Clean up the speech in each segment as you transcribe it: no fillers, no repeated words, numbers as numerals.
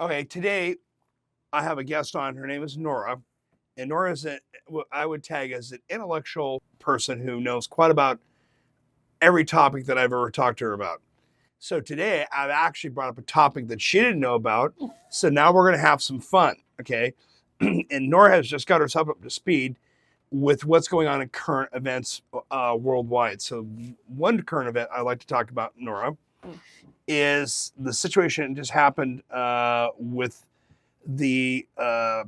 Okay, today I have a guest on. Her name is Nora. And Nora is what I would tag as an intellectual person who knows quite about every topic that I've ever talked to her about. So today I've actually brought up a topic that she didn't know about. So now we're going to have some fun, okay? And Nora has just got herself up to speed with what's going on in current events worldwide. So one current event I like to talk about, Nora, is the situation that just happened with the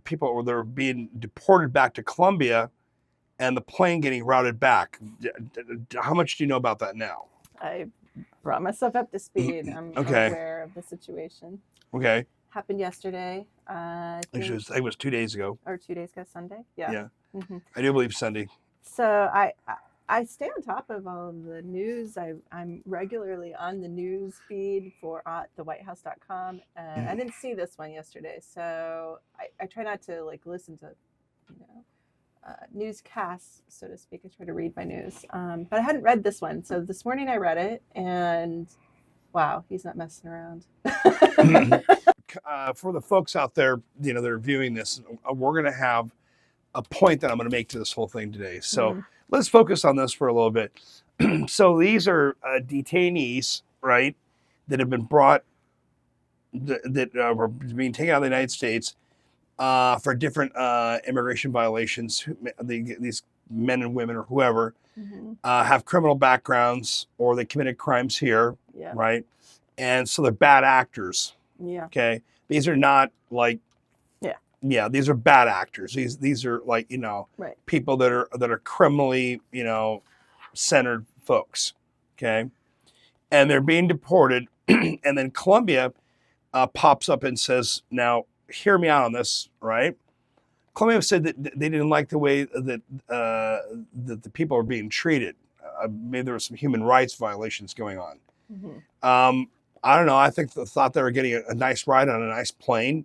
people that are being deported back to Colombia and the plane getting routed back. How much do you know about that now? I brought myself up to speed. I'm aware of the situation. Okay. Happened yesterday. I think it was 2 days ago. Or 2 days ago, Sunday. Yeah. Yeah. Mm-hmm. I do believe Sunday. So I stay on top of all of the news. I'm regularly on the news feed for theWhiteHouse.com. I didn't see this one yesterday, so I try not to listen to, newscasts, so to speak. I try to read my news, but I hadn't read this one. So this morning I read it, and wow, he's not messing around. For the folks out there, that are viewing this, we're going to have a point that I'm going to make to this whole thing today. So let's focus on this for a little bit. So these are detainees, right, that have been brought, that were being taken out of the United States for different immigration violations. These men and women or whoever have criminal backgrounds or they committed crimes here, right? And so they're bad actors. Yeah. Okay. These are not these are bad actors. These are people that are criminally, centered folks. Okay. And they're being deported. And then Colombia pops up and says, now hear me out on this, right? Colombia said that they didn't like the way that the people are being treated. Maybe there were some human rights violations going on. I don't know. I thought they were getting a nice ride on a nice plane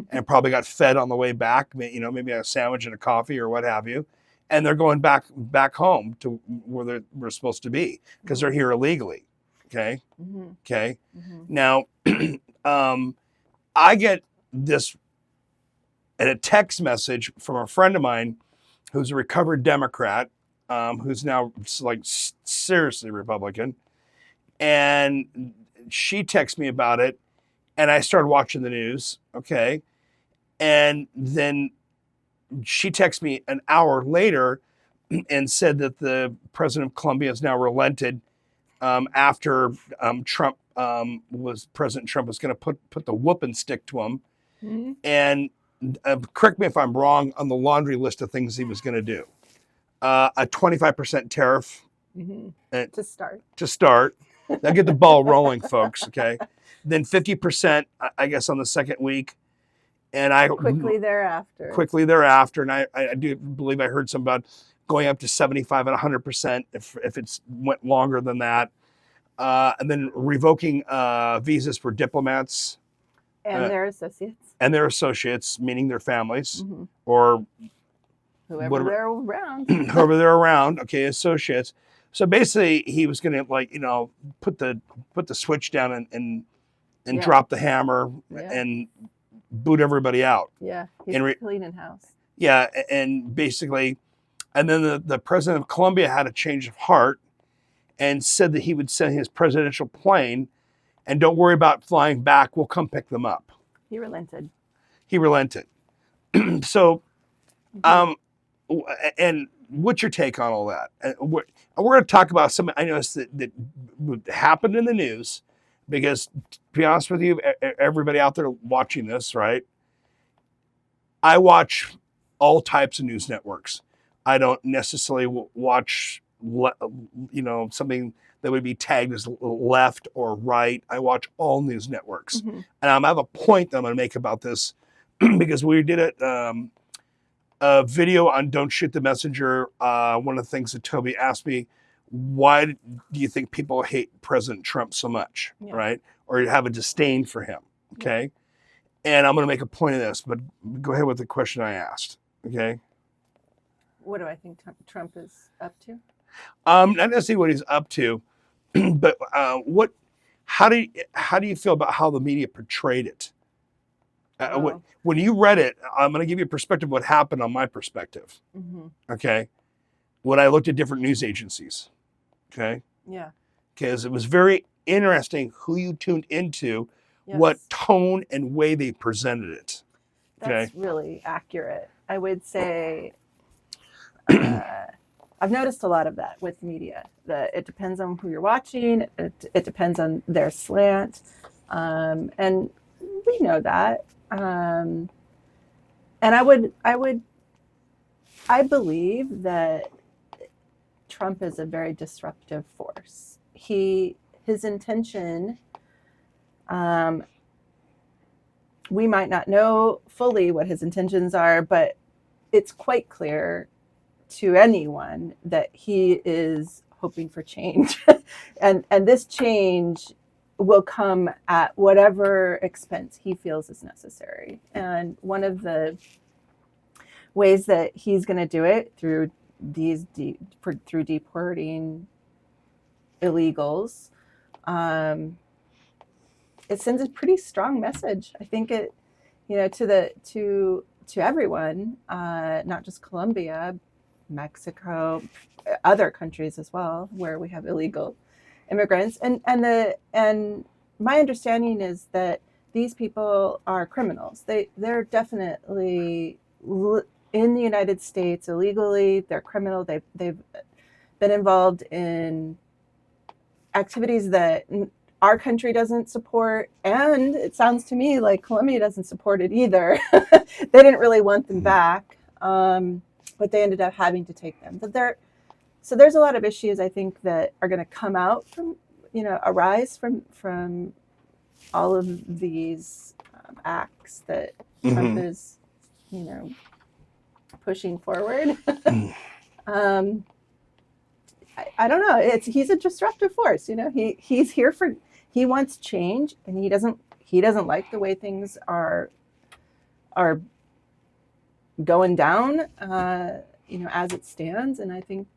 and probably got fed on the way back, maybe a sandwich and a coffee or what have you. And they're going back home to where we're supposed to be because they're here illegally. Okay. Okay. Now, I get this in a text message from a friend of mine who's a recovered Democrat, who's now seriously Republican. And she texted me about it, and I started watching the news, okay? And then she texted me an hour later and said that the president of Colombia has now relented after President Trump was going to put the whooping stick to him. And correct me if I'm wrong on the laundry list of things he was going to do. A 25% tariff. To start. Now get the ball rolling, folks, okay? Then 50%, I guess, on the second week. And quickly thereafter. And I do believe I heard some about going up to 75 and 100% if it's went longer than that. And then revoking visas for diplomats. And their associates. And their associates, meaning their families. Or whoever they're around. Whoever they're around, okay, associates. So basically, he was going to put the switch down and drop the hammer and boot everybody out. Yeah, he's cleaning house. Yeah, and basically, and then the president of Colombia had a change of heart and said that he would send his presidential plane, and don't worry about flying back. We'll come pick them up. He relented. So, and what's your take on all that? And we're going to talk about some, I noticed that happened in the news, because to be honest with you, everybody out there watching this, right? I watch all types of news networks. I don't necessarily watch, something that would be tagged as left or right. I watch all news networks. And I have a point that I'm going to make about this because we did it. A video on Don't Shoot the Messenger. One of the things that Toby asked me, why do you think people hate President Trump so much, right? Or have a disdain for him, okay? And I'm going to make a point of this, but go ahead with the question I asked, okay? What do I think Trump is up to? Not necessarily what he's up to, but how do you feel about how the media portrayed it? Wow. When you read it, I'm going to give you a perspective of what happened on my perspective. Mm-hmm. Okay. When I looked at different news agencies. Okay. Yeah. Because it was very interesting who you tuned into, what Yes. tone and way they presented it. That's Okay. really accurate. I would say I've noticed a lot of that with media. That it depends on who you're watching. It depends on their slant, and we know that. And I believe that Trump is a very disruptive force. His intention, we might not know fully what his intentions are, but it's quite clear to anyone that he is hoping for change. and this change will come at whatever expense he feels is necessary. And one of the ways that he's going to do it through through deporting illegals, it sends a pretty strong message. I think it, to everyone, not just Colombia, Mexico, other countries as well, where we have illegal immigrants. And my understanding is that these people are criminals. They're definitely in the United States illegally. They're criminal. They've been involved in activities that our country doesn't support, and it sounds to me like Colombia doesn't support it either. They didn't really want them back, but they ended up having to take them. So there's a lot of issues, I think, that are going to come out from, arise from all of these acts that Trump is, pushing forward. I don't know. He's a disruptive force. He's here he wants change, and he doesn't like the way things are going down, as it stands. And I think,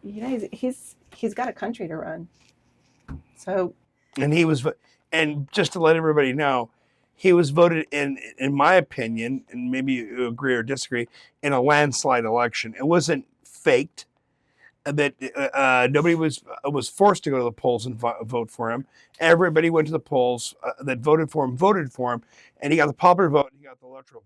he's got a country to run. So, and just to let everybody know, he was voted in my opinion, and maybe you agree or disagree, in a landslide election. It wasn't faked. That nobody was forced to go to the polls and vote for him. Everybody went to the polls that voted for him, and he got the popular vote, and he got the electoral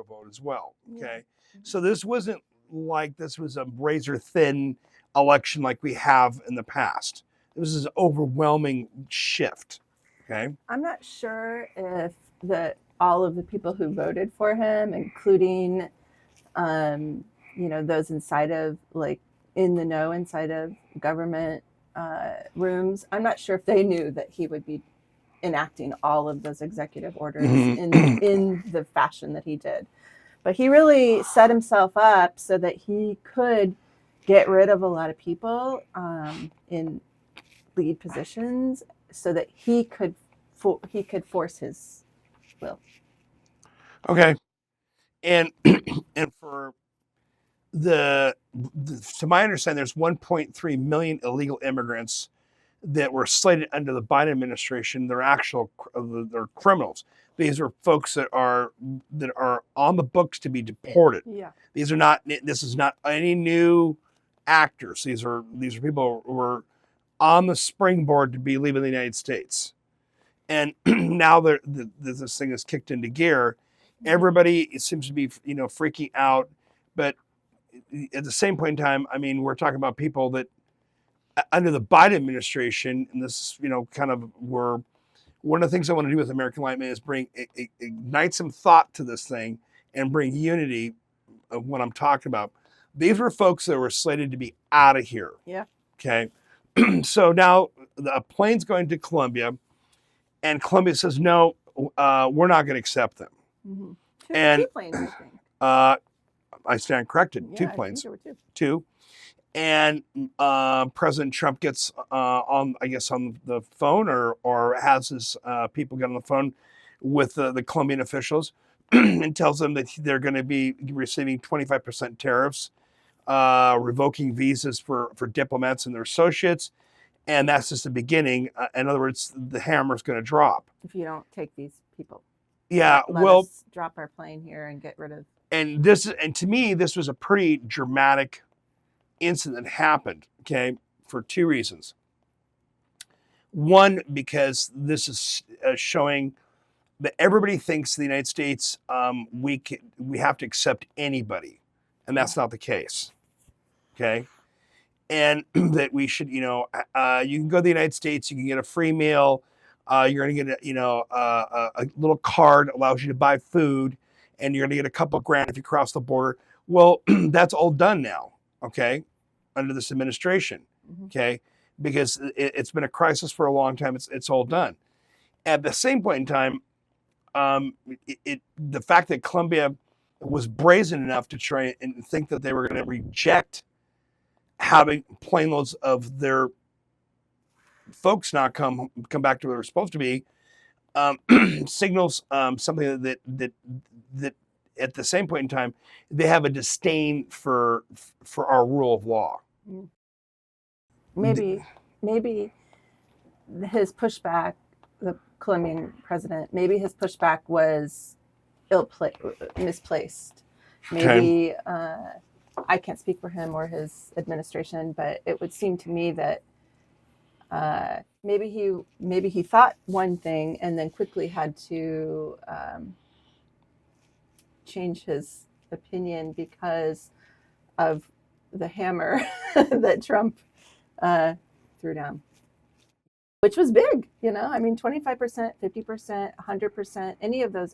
vote as well. Okay, so this wasn't like this was a razor thin election like we have in the past. This is an overwhelming shift. Okay, I'm not sure if all of the people who voted for him, including, those inside of, like, in the know inside of government rooms, I'm not sure if they knew that he would be enacting all of those executive orders in the fashion that he did. But he really set himself up so that he could get rid of a lot of people in lead positions, so that he could force his will. Okay, and for to my understanding, there's 1.3 million illegal immigrants that were slated under the Biden administration. They're criminals. These are folks that are on the books to be deported. Yeah. This is not any new actors. These are people who are on the springboard to be leaving the United States. And now this thing is kicked into gear. Everybody seems to be, freaking out. But at the same point in time, I mean, we're talking about people that under the Biden administration, and this, kind of were one of the things I want to do with American Enlightenment is ignite some thought to this thing and bring unity of what I'm talking about. These were folks that were slated to be out of here. Yeah. Okay. So now the plane's going to Colombia, and Colombia says, no, we're not going to accept them. Mm-hmm. And two planes, I think. I stand corrected. Yeah, 2 I planes. think there were 2. 2. And President Trump gets on the phone or has his people get on the phone with the Colombian officials and tells them that they're going to be receiving 25% tariffs, revoking visas for diplomats and their associates. And that's just the beginning. In other words, the hammer's going to drop. If you don't take these people. Yeah, let well, us drop our plane here and get rid of. and to me, this was a pretty dramatic incident that happened. Okay, for two reasons. One, because this is showing that everybody thinks the United States we have to accept anybody, and that's not the case. Okay, and that we should, you can go to the United States, you can get a free meal, you're going to get a little card that allows you to buy food, and you're going to get a couple grand if you cross the border. Well, that's all done now. Okay, under this administration. Mm-hmm. Okay, because it's been a crisis for a long time. It's all done. At the same point in time, the fact that Colombia was brazen enough to try and think that they were going to reject having plane loads of their folks not come back to where they're supposed to be, signals something that at the same point in time they have a disdain for our rule of law. Maybe his pushback, the Colombian president, maybe his pushback was misplaced. Maybe I can't speak for him or his administration, but it would seem to me that maybe he thought one thing and then quickly had to change his opinion because of the hammer that Trump threw down, which was big. 25%, 50%, 100%,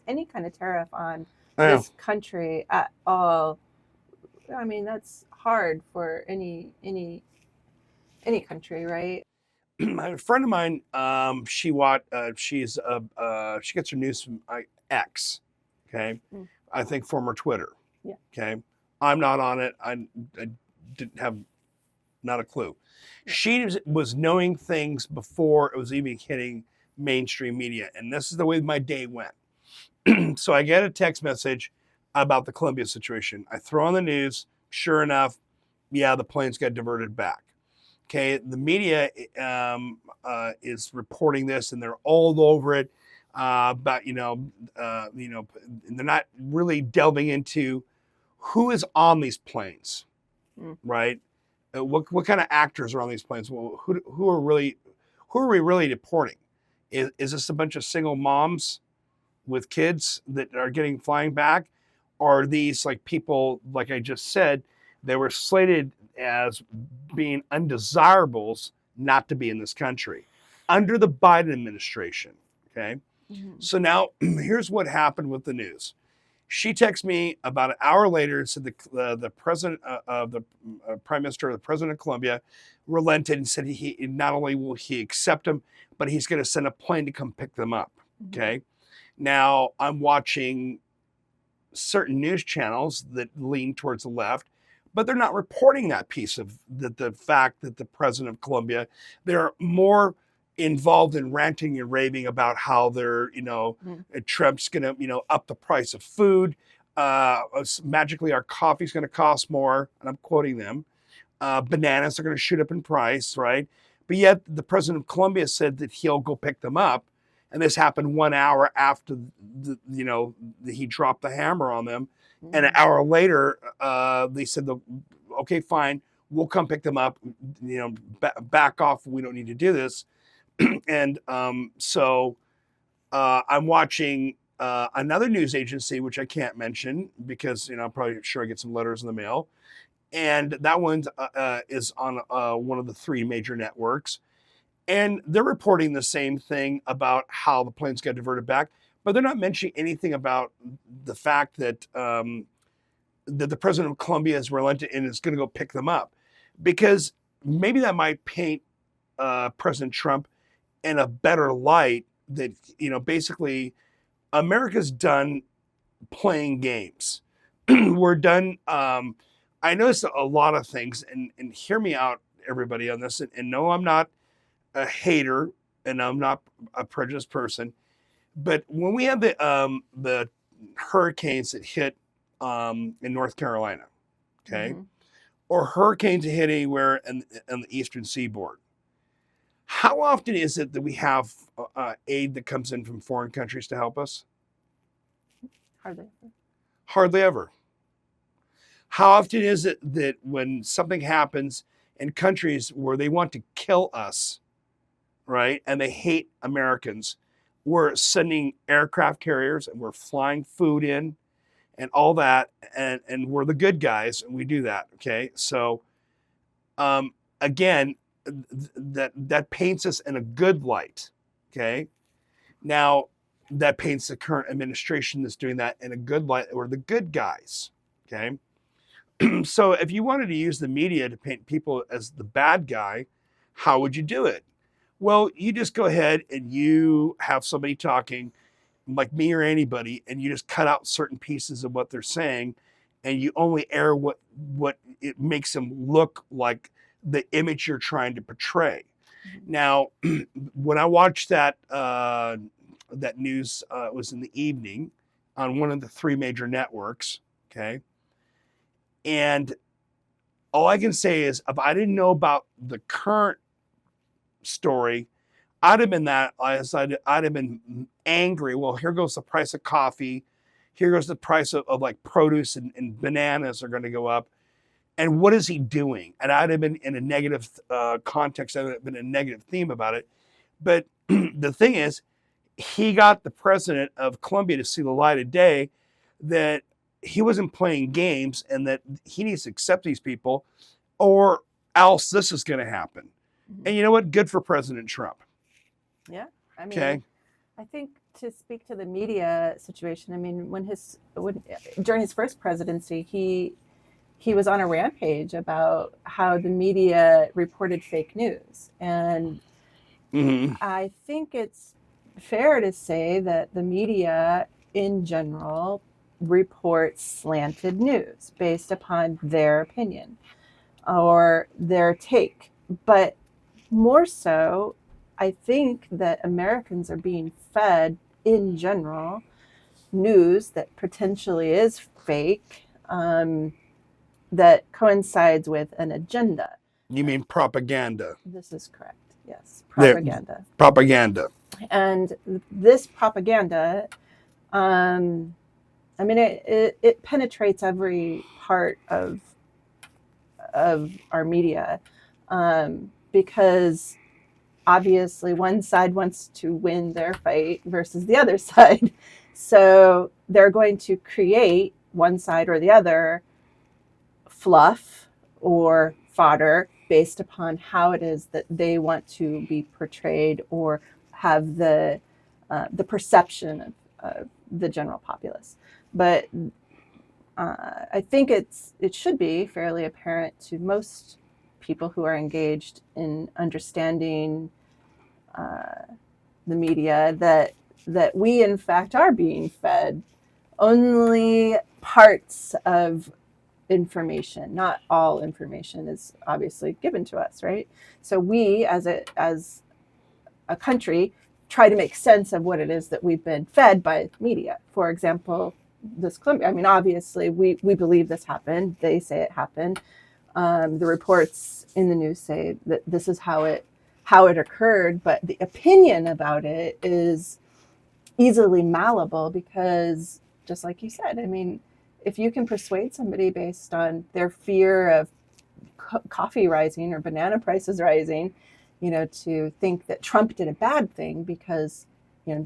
any kind of tariff on this country at all. I mean, that's hard for any country, right? A friend of mine, she gets her news from X, okay? I think former Twitter. Yeah. Okay. I'm not on it. I didn't have not a clue. Yeah. She was knowing things before it was even hitting mainstream media, and this is the way my day went. So I get a text message about the Colombia situation. I throw on the news. Sure enough, yeah, the planes got diverted back. Okay, the media is reporting this, and they're all over it. But they're not really delving into who is on these planes, right? What kind of actors are on these planes? Well, who are we really deporting? Is this a bunch of single moms with kids that are getting flying back, or are these like people like I just said? They were slated as being undesirables not to be in this country under the Biden administration. Okay. Mm-hmm. So now here's what happened with the news. She texted me about an hour later and said the president of the prime minister, the president of Colombia, relented and said he not only will he accept them, but he's going to send a plane to come pick them up. Mm-hmm. Okay. Now I'm watching certain news channels that lean towards the left, but they're not reporting that piece of the fact that the president of Colombia, they're more involved in ranting and raving about how they're, Trump's going to, up the price of food. Magically, our coffee's going to cost more. And I'm quoting them. Bananas are going to shoot up in price, right? But yet the president of Colombia said that he'll go pick them up. And this happened 1 hour after, he dropped the hammer on them. Mm-hmm. And an hour later, they said, okay, fine, we'll come pick them up. Back off. We don't need to do this. And so I'm watching another news agency, which I can't mention because, I'm probably sure I get some letters in the mail. And that one is on one of the three major networks. And they're reporting the same thing about how the planes got diverted back, but they're not mentioning anything about the fact that that the president of Colombia is relented and is going to go pick them up, because maybe that might paint President Trump in a better light. That basically, America's done playing games. We're done. I noticed a lot of things, and hear me out, everybody, on this. And no, I'm not a hater, and I'm not a prejudiced person, but when we had the hurricanes that hit in North Carolina, okay, mm-hmm. or hurricanes that hit anywhere on the eastern seaboard, how often is it that we have aid that comes in from foreign countries to help us? Hardly ever. How often is it that when something happens in countries where they want to kill us, right, and they hate Americans, we're sending aircraft carriers and we're flying food in and all that, and we're the good guys, and we do that, okay? So, again, that paints us in a good light, okay? Now, that paints the current administration that's doing that in a good light. We're the good guys, okay? So if you wanted to use the media to paint people as the bad guy, how would you do it? Well, you just go ahead and you have somebody talking like me or anybody, and you just cut out certain pieces of what they're saying, and you only air what it makes them look like the image you're trying to portray. Now, when I watched that news, it was in the evening on one of the three major networks, okay? And all I can say is if I didn't know about the current story, I'd have been angry. Well, here goes the price of coffee. Here goes the price of like produce and bananas are going to go up. And what is he doing? And I'd have been in a negative context. I'd have been a negative theme about it. But the thing is, he got the president of Colombia to see the light of day that he wasn't playing games and that he needs to accept these people or else this is going to happen. And you know what? Good for President Trump. Yeah. I mean, okay. I think to speak to the media situation, I mean, during his first presidency, he was on a rampage about how the media reported fake news. And I think it's fair to say that the media in general reports slanted news based upon their opinion or their take. But more so, I think that Americans are being fed in general news that potentially is fake, that coincides with an agenda. You mean propaganda? This is correct. Yes, propaganda. Propaganda. And this propaganda, I mean, it penetrates every part of our media, because obviously one side wants to win their fight versus the other side. So they're going to create one side or the other fluff or fodder based upon how it is that they want to be portrayed or have the perception of the general populace. But I think it should be fairly apparent to most people who are engaged in understanding the media that we in fact are being fed only parts of information. Not all information is obviously given to us, right? So we as a country try to make sense of what it is that we've been fed by media. For example, this Colombia, I mean, obviously we believe this happened. They say it happened. The reports in the news say that this is how it occurred, but the opinion about it is easily malleable because, just like you said, I mean, if you can persuade somebody based on their fear of coffee rising or banana prices rising, to think that Trump did a bad thing because,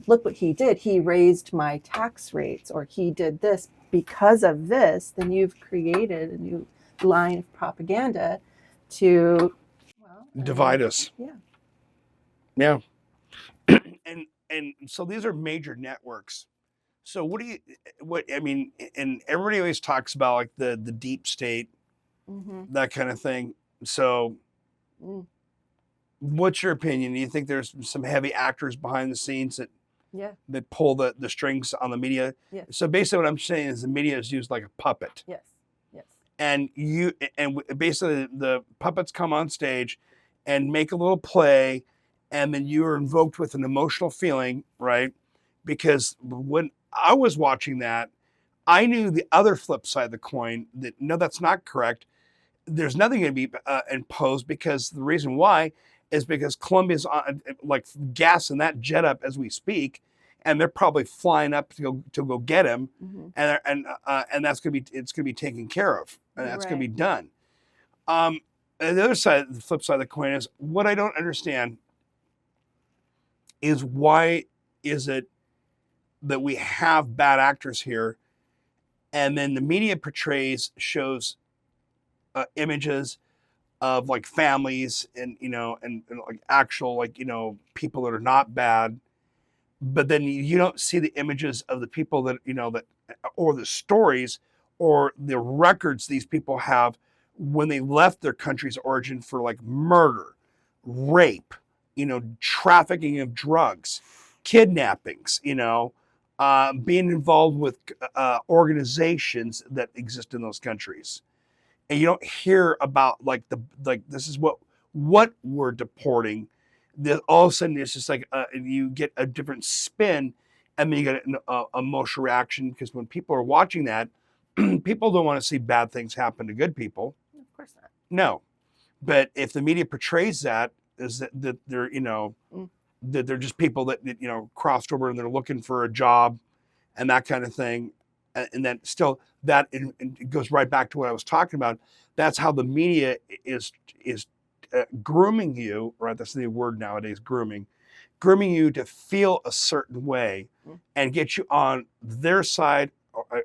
look what he did. He raised my tax rates, or he did this because of this, then you've created a new line of propaganda to divide us. Yeah. Yeah. and so these are major networks. So I mean, and everybody always talks about like the deep state, that kind of thing. So what's your opinion? Do you think there's some heavy actors behind the scenes that pull the strings on the media? Yes. So basically what I'm saying is the media is used like a puppet. Yes. And basically the puppets come on stage and make a little play, and then you are invoked with an emotional feeling, right? Because when I was watching that, I knew the other flip side of the coin, that no, that's not correct. There's nothing going to be imposed, because the reason why is because Colombia's like gassing that jet up as we speak, and they're probably flying up to go get him, Mm-hmm. and that's gonna be taken care of, and that's gonna be Right. done. And the other side, the flip side of the coin is what I don't understand is why is it that we have bad actors here, and then the media shows images of like families and and like actual like people that are not bad, but then you don't see the images of the people that that or the stories or the records these people have when they left their country's origin for like murder, rape, trafficking of drugs, kidnappings, being involved with organizations that exist in those countries. And you don't hear about like this is what we're deporting. All of a sudden it's just like you get a different spin, and then you get an emotional reaction because when people are watching that, people don't want to see bad things happen to good people. Of course not. No, but if the media portrays that as that they're Mm. that they're just people that crossed over and they're looking for a job and that kind of thing, and then still that and it goes right back to what I was talking about. That's how the media is grooming you, right? That's the word nowadays, grooming you to feel a certain way Mm. and get you on their side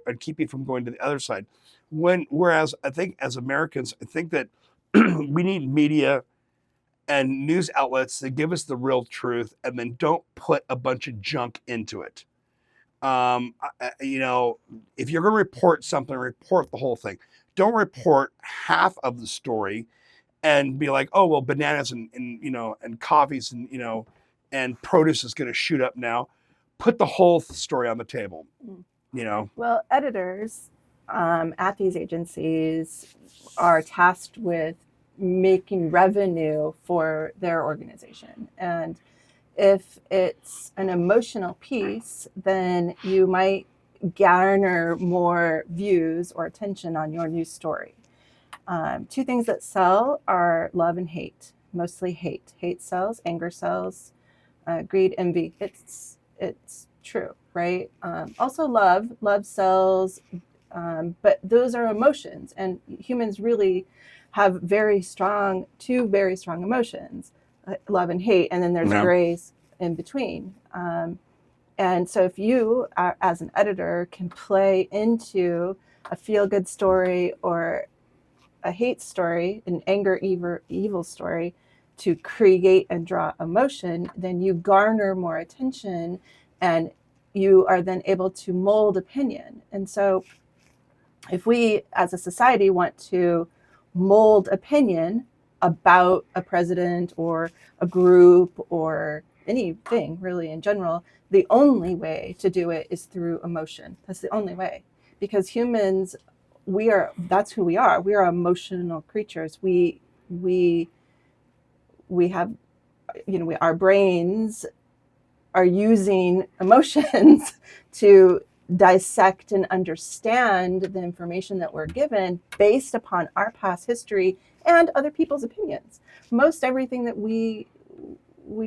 and keep you from going to the other side. Whereas I think as Americans, I think that we need media and news outlets that give us the real truth and then don't put a bunch of junk into it. If you're going to report something, report the whole thing. Don't report half of the story and be like, oh, well, bananas and coffees and produce is going to shoot up now. Put the whole story on the table, Mm. Well, editors at these agencies are tasked with making revenue for their organization. And if it's an emotional piece, then you might garner more views or attention on your news story. Two things that sell are love and hate, mostly hate. Hate sells, anger sells, greed, envy. It's true, right? Also love sells, but those are emotions, and humans really have two very strong emotions, love and hate, and then there's grays in between. And so if you, as an editor, can play into a feel-good story or a hate story, an anger, evil story, to create and draw emotion, then you garner more attention and you are then able to mold opinion. And so if we as a society want to mold opinion about a president or a group or anything really in general, the only way to do it is through emotion. That's the only way, because humans, that's who we are. We are emotional creatures. We have, our brains are using emotions to dissect and understand the information that we're given based upon our past history and other people's opinions. Most everything that we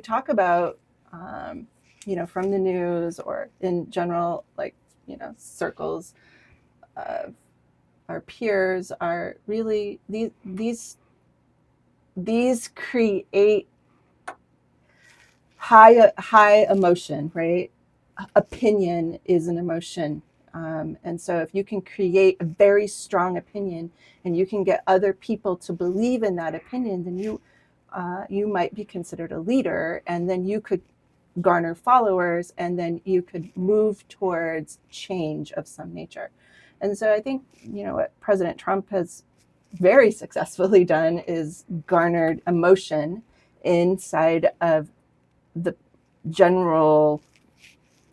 talk about, from the news or in general, like, circles of our peers, are really these create high emotion, right? Opinion is an emotion. And so if you can create a very strong opinion and you can get other people to believe in that opinion, then you might be considered a leader, and then you could garner followers, and then you could move towards change of some nature. And so I think, what President Trump has very successfully done is garnered emotion inside of the general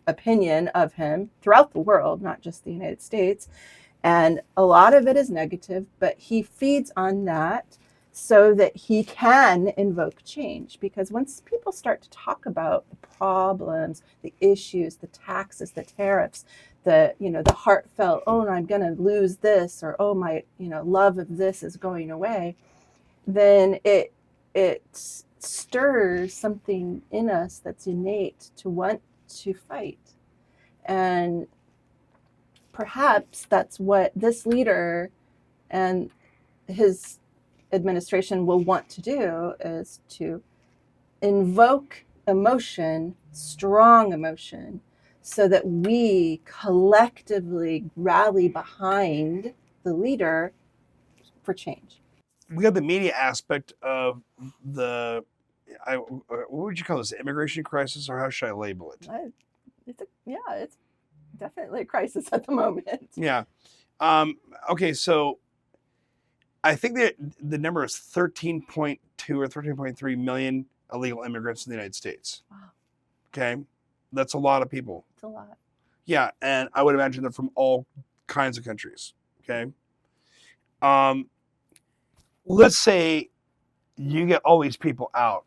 opinion of him throughout the world, not just the United States. And a lot of it is negative, but he feeds on that so that he can invoke change. Because once people start to talk about the problems, the issues, the taxes, the tariffs, the heartfelt, oh, I'm going to lose this, or oh, my love of this is going away, then it stirs something in us that's innate to want to fight. And perhaps that's what this leader and his administration will want to do, is to invoke emotion, strong emotion, so that we collectively rally behind the leader for change. We have the media aspect of the, what would you call this, immigration crisis, or how should I label it? It's definitely a crisis at the moment. Yeah. Okay, so I think that the number is 13.2 or 13.3 million illegal immigrants in the United States. Wow. Okay, that's a lot of people. It's a lot. Yeah, and I would imagine they're from all kinds of countries. Okay. Let's say you get all these people out.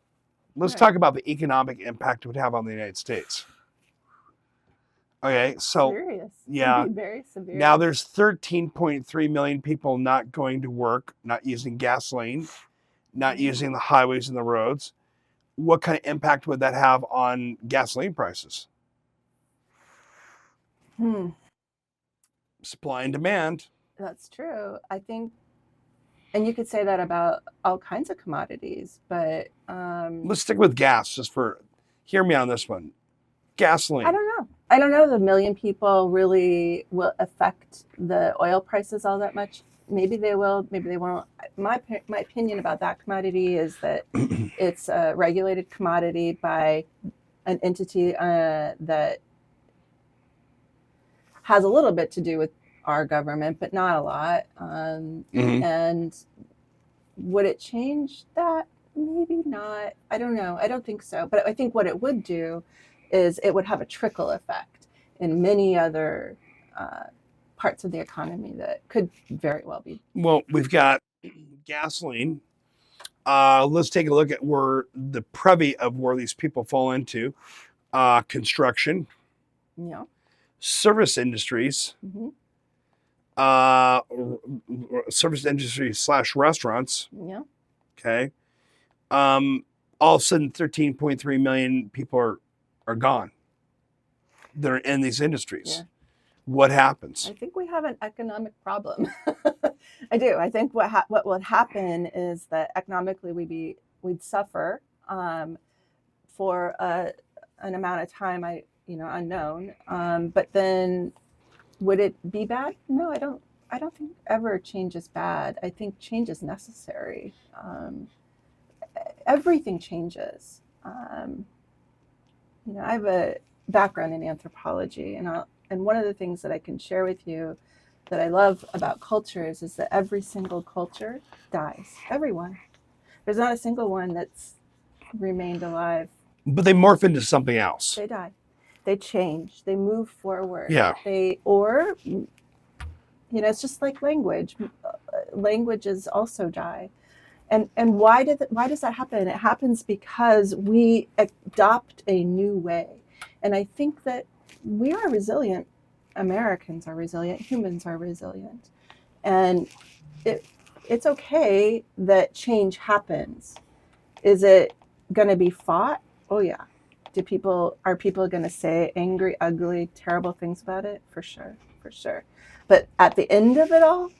Let's talk about the economic impact it would have on the United States. Okay, so serious. Yeah, it'd be very severe. Now there's 13.3 million people not going to work, not using gasoline, not using the highways and the roads. What kind of impact would that have on gasoline prices? Supply and demand. That's true. I think, and you could say that about all kinds of commodities, but let's stick with gas just for, hear me on this one. Gasoline. I don't know if 1 million people really will affect the oil prices all that much. Maybe they will, maybe they won't. My opinion about that commodity is that it's a regulated commodity by an entity that has a little bit to do with our government, but not a lot. And would it change that? Maybe not. I don't know. I don't think so. But I think what it would do is it would have a trickle effect in many other parts of the economy that could very well be. Well, we've got gasoline. Let's take a look at where the privy of where these people fall into. Construction. Yeah. Service industries. Service industries / restaurants. Yeah. Okay. All of a sudden, 13.3 million people are gone. They're in these industries. Yeah. What happens? I think we have an economic problem. I do. I think what would happen is that economically we'd suffer for an amount of time unknown. But then would it be bad? No, I don't think ever change is bad. I think change is necessary. Everything changes. I have a background in anthropology, and one of the things that I can share with you that I love about cultures is that every single culture dies. Everyone. There's not a single one that's remained alive. But they morph into something else. They die. They change. They move forward. Yeah. It's just like language. Languages also die. And why does that happen? It happens because we adopt a new way. And I think that we are resilient. Americans are resilient. Humans are resilient. And it's okay that change happens. Is it going to be fought? Oh, yeah. Are people going to say angry, ugly, terrible things about it? For sure. But at the end of it all,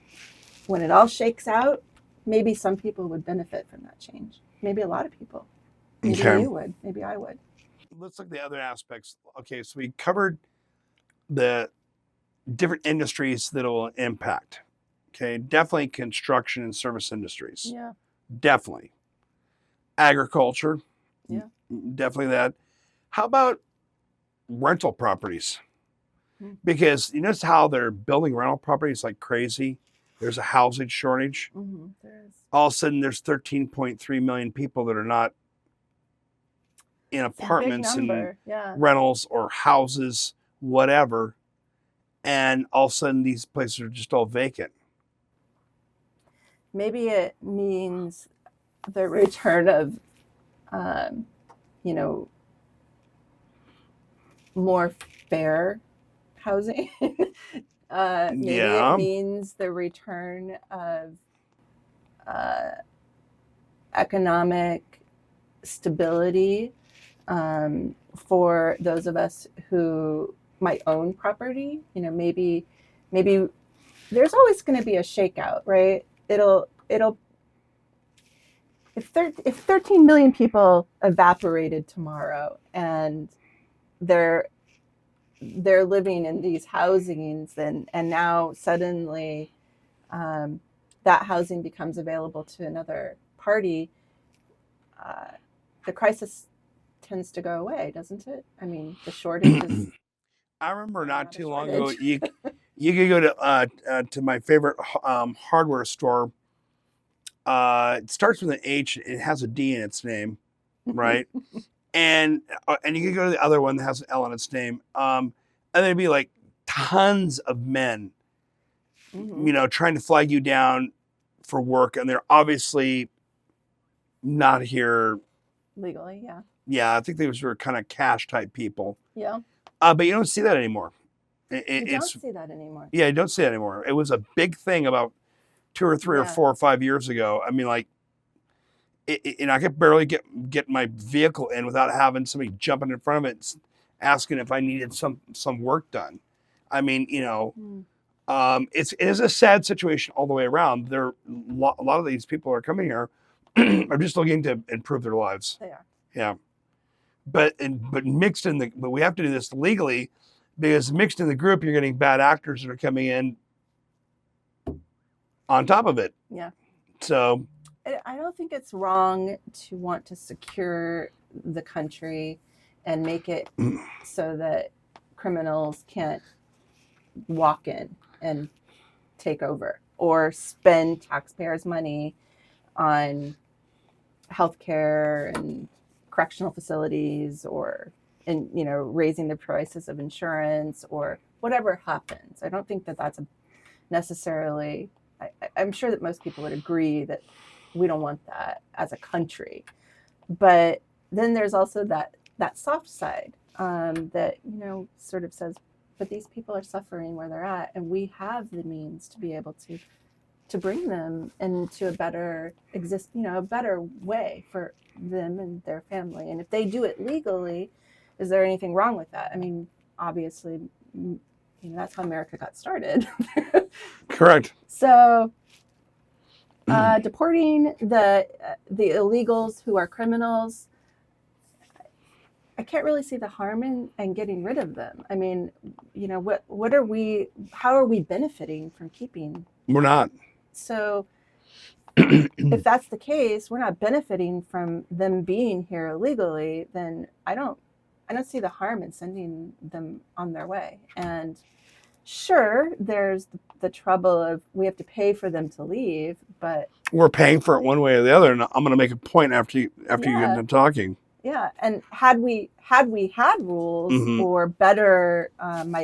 when it all shakes out, maybe some people would benefit from that change. Maybe a lot of people. Maybe you would. Maybe I would. Let's look at the other aspects. Okay, so we covered the different industries that will impact. Okay, definitely construction and service industries. Yeah. Definitely. Agriculture. Yeah. Definitely that. How about rental properties? Because you notice how they're building rental properties like crazy. There's a housing shortage. There is. All of a sudden, there's 13.3 million people that are not in apartments and rentals or houses, whatever. And all of a sudden, these places are just all vacant. Maybe it means the return of, more fair housing. Maybe it means the return of economic stability. for those of us who might own property, maybe there's always going to be a shakeout, right? If 13 million people evaporated tomorrow and they're living in these housings, and now suddenly that housing becomes available to another party, the crisis tends to go away, doesn't it? I mean, the shortage is I remember not not a too long ago, shortage. you could go to my favorite hardware store. It starts with an H. It has a D in its name, right? and you could go to the other one that has an L in its name. And there'd be like tons of men, Mhm. trying to flag you down for work, and they're obviously not here. Legally, yeah. Yeah, I think those were kind of cash type people. Yeah. But you don't see that anymore. You don't It's see that anymore. Yeah, you don't see it anymore. It was a big thing about 2 or 3 or Yeah. 4 or 5 years ago. I mean, like, I could barely get my vehicle in without having somebody jumping in front of it, asking if I needed some work done. I mean, it is a sad situation all the way around. A lot of these people are coming here are just looking to improve their lives. They are. Yeah, but we have to do this legally, because mixed in the group, you're getting bad actors that are coming in on top of it. Yeah. So I don't think it's wrong to want to secure the country and make it so that criminals can't walk in and take over or spend taxpayers' money on healthcare and correctional facilities, or raising the prices of insurance or whatever happens. I don't think that that's necessarily. I'm sure that most people would agree that we don't want that as a country. But then there's also that soft side that sort of says, but these people are suffering where they're at, and we have the means to be able to bring them into a better a better way for them and their family. And if they do it legally, is there anything wrong with that? I mean, obviously, that's how America got started. correct. So deporting the illegals who are criminals, I can't really see the harm in getting rid of them. I mean, how are we benefiting from keeping? We're not. So if that's the case, we're not benefiting from them being here illegally, then I don't see the harm in sending them on their way. And sure, there's the trouble of we have to pay for them to leave, but we're paying for it one way or the other. And I'm going to make a point after you get done talking. Yeah, and had we had rules or better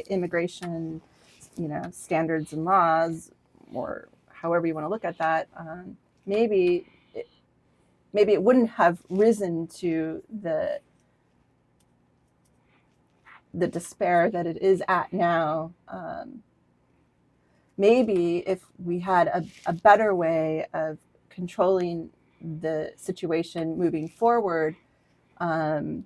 immigration, standards and laws, or however you want to look at that, maybe it wouldn't have risen to the despair that it is at now. Maybe if we had a better way of controlling the situation moving forward, and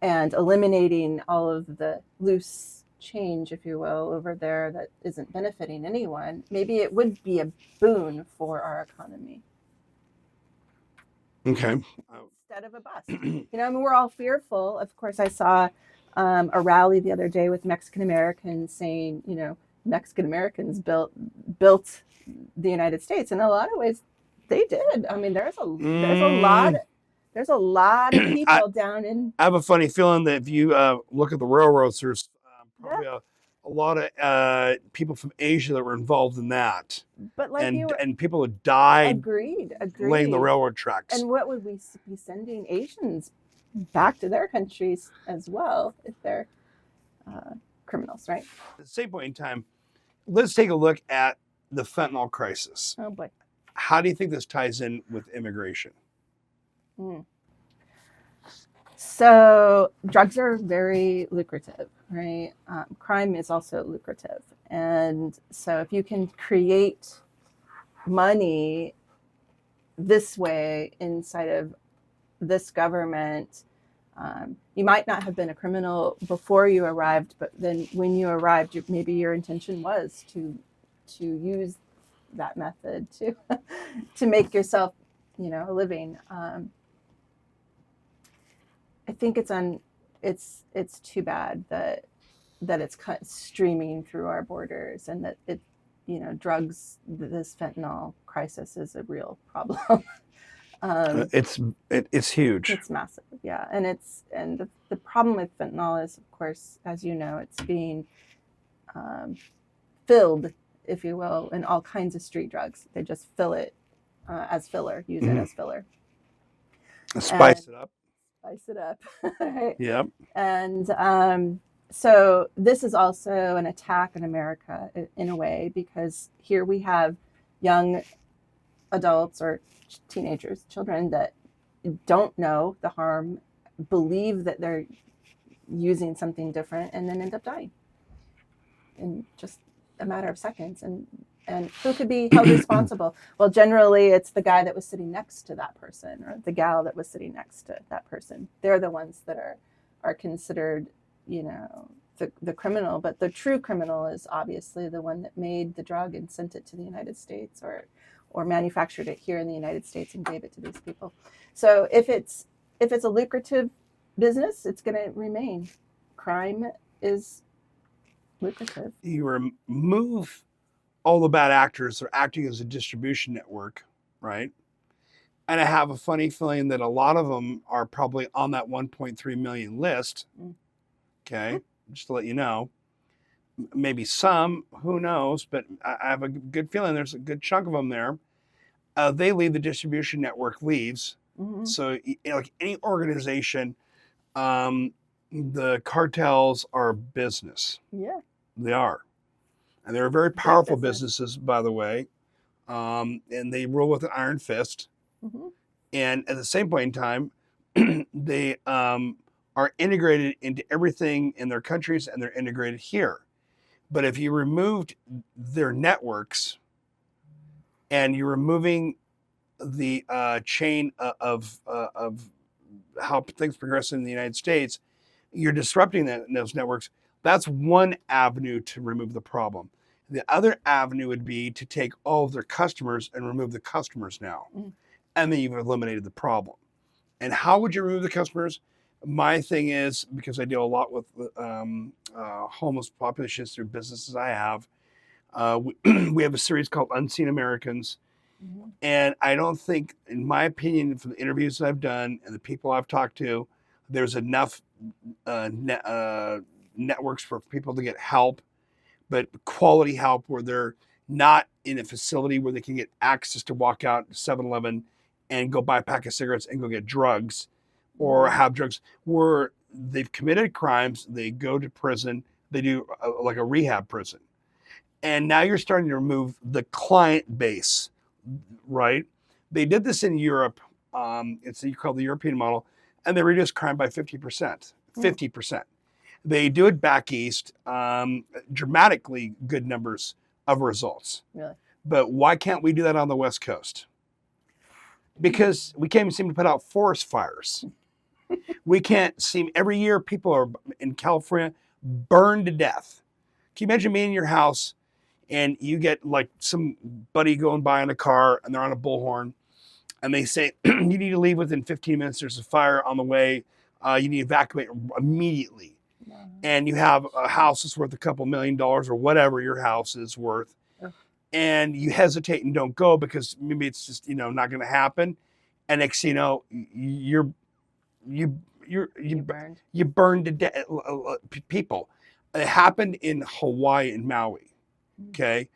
eliminating all of the loose change, if you will, over there that isn't benefiting anyone, maybe it would be a boon for our economy. Okay. Instead of a bust. We're all fearful. Of course, I saw a rally the other day with Mexican Americans saying, Mexican Americans built the United States. In a lot of ways, they did. I mean, there's a lot of people down in. I have a funny feeling that if you look at the railroads, there's probably a lot of people from Asia that were involved in that. But and people who died. Agreed. Laying the railroad tracks. And what would we be sending Asians back to their countries as well if they're criminals, right? At the same point in time, let's take a look at the fentanyl crisis. Oh boy. How do you think this ties in with immigration? So drugs are very lucrative, right? Crime is also lucrative. And so if you can create money this way inside of this government, You might not have been a criminal before you arrived, but then when you arrived, maybe your intention was to use that method to to make yourself, a living. I think it's too bad that it's streaming through our borders, and that drugs, this fentanyl crisis is a real problem. It's huge. It's massive, yeah. And the problem with fentanyl is, of course, as you know, it's being filled, if you will, in all kinds of street drugs. They just fill it as filler, use it as filler. Spice it up. Spice it up. Right? Yep. And so this is also an attack on America in a way, because here we have young adults or teenagers, children that don't know the harm, believe that they're using something different, and then end up dying in just a matter of seconds. And who could be held responsible? Well, generally it's the guy that was sitting next to that person, or the gal that was sitting next to that person. They're the ones that are considered, the criminal. But the true criminal is obviously the one that made the drug and sent it to the United States, or manufactured it here in the United States and gave it to these people. So if it's a lucrative business, it's going to remain. Crime is lucrative. You remove all the bad actors that are acting as a distribution network, right? And I have a funny feeling that a lot of them are probably on that 1.3 million list. Okay, just to let you know. Maybe some, who knows, but I have a good feeling there's a good chunk of them there. They leave, the distribution network leaves. Mm-hmm. So, like any organization, the cartels are business. Yeah. They are. And they're very powerful businesses, by the way. And they rule with an iron fist. Mm-hmm. And at the same point in time, they are integrated into everything in their countries, and they're integrated here. But if you removed their networks and you're removing the chain of how things progress in the United States, you're disrupting those networks. That's one avenue to remove the problem. The other avenue would be to take all of their customers and remove the customers now. Mm. And then you've eliminated the problem. And how would you remove the customers? My thing is, because I deal a lot with homeless populations through businesses I have, we have a series called Unseen Americans. Mm-hmm. And I don't think, in my opinion, from the interviews I've done and the people I've talked to, there's enough networks for people to get help, but quality help where they're not in a facility where they can get access to walk out to 7-Eleven and go buy a pack of cigarettes and go get drugs, or have drugs, where they've committed crimes, they go to prison, they do like a rehab prison. And now you're starting to remove the client base, right? They did this in Europe. It's called the European model, and they reduced crime by 50%. 50%. They do it back east, dramatically good numbers of results. Really? But why can't we do that on the West Coast? Because we can't even seem to put out forest fires. We can't seem, every year people are in California burned to death. Can you imagine being in your house and you get like somebody going by in a car and they're on a bullhorn and they say, you need to leave within 15 minutes, there's a fire on the way, you need to evacuate immediately. And you have a house that's worth a couple $1 million or whatever your house is worth. And you hesitate and don't go because maybe it's just, not going to happen. And next thing you know, you burned to death people. It happened in Hawaii and Maui. Okay.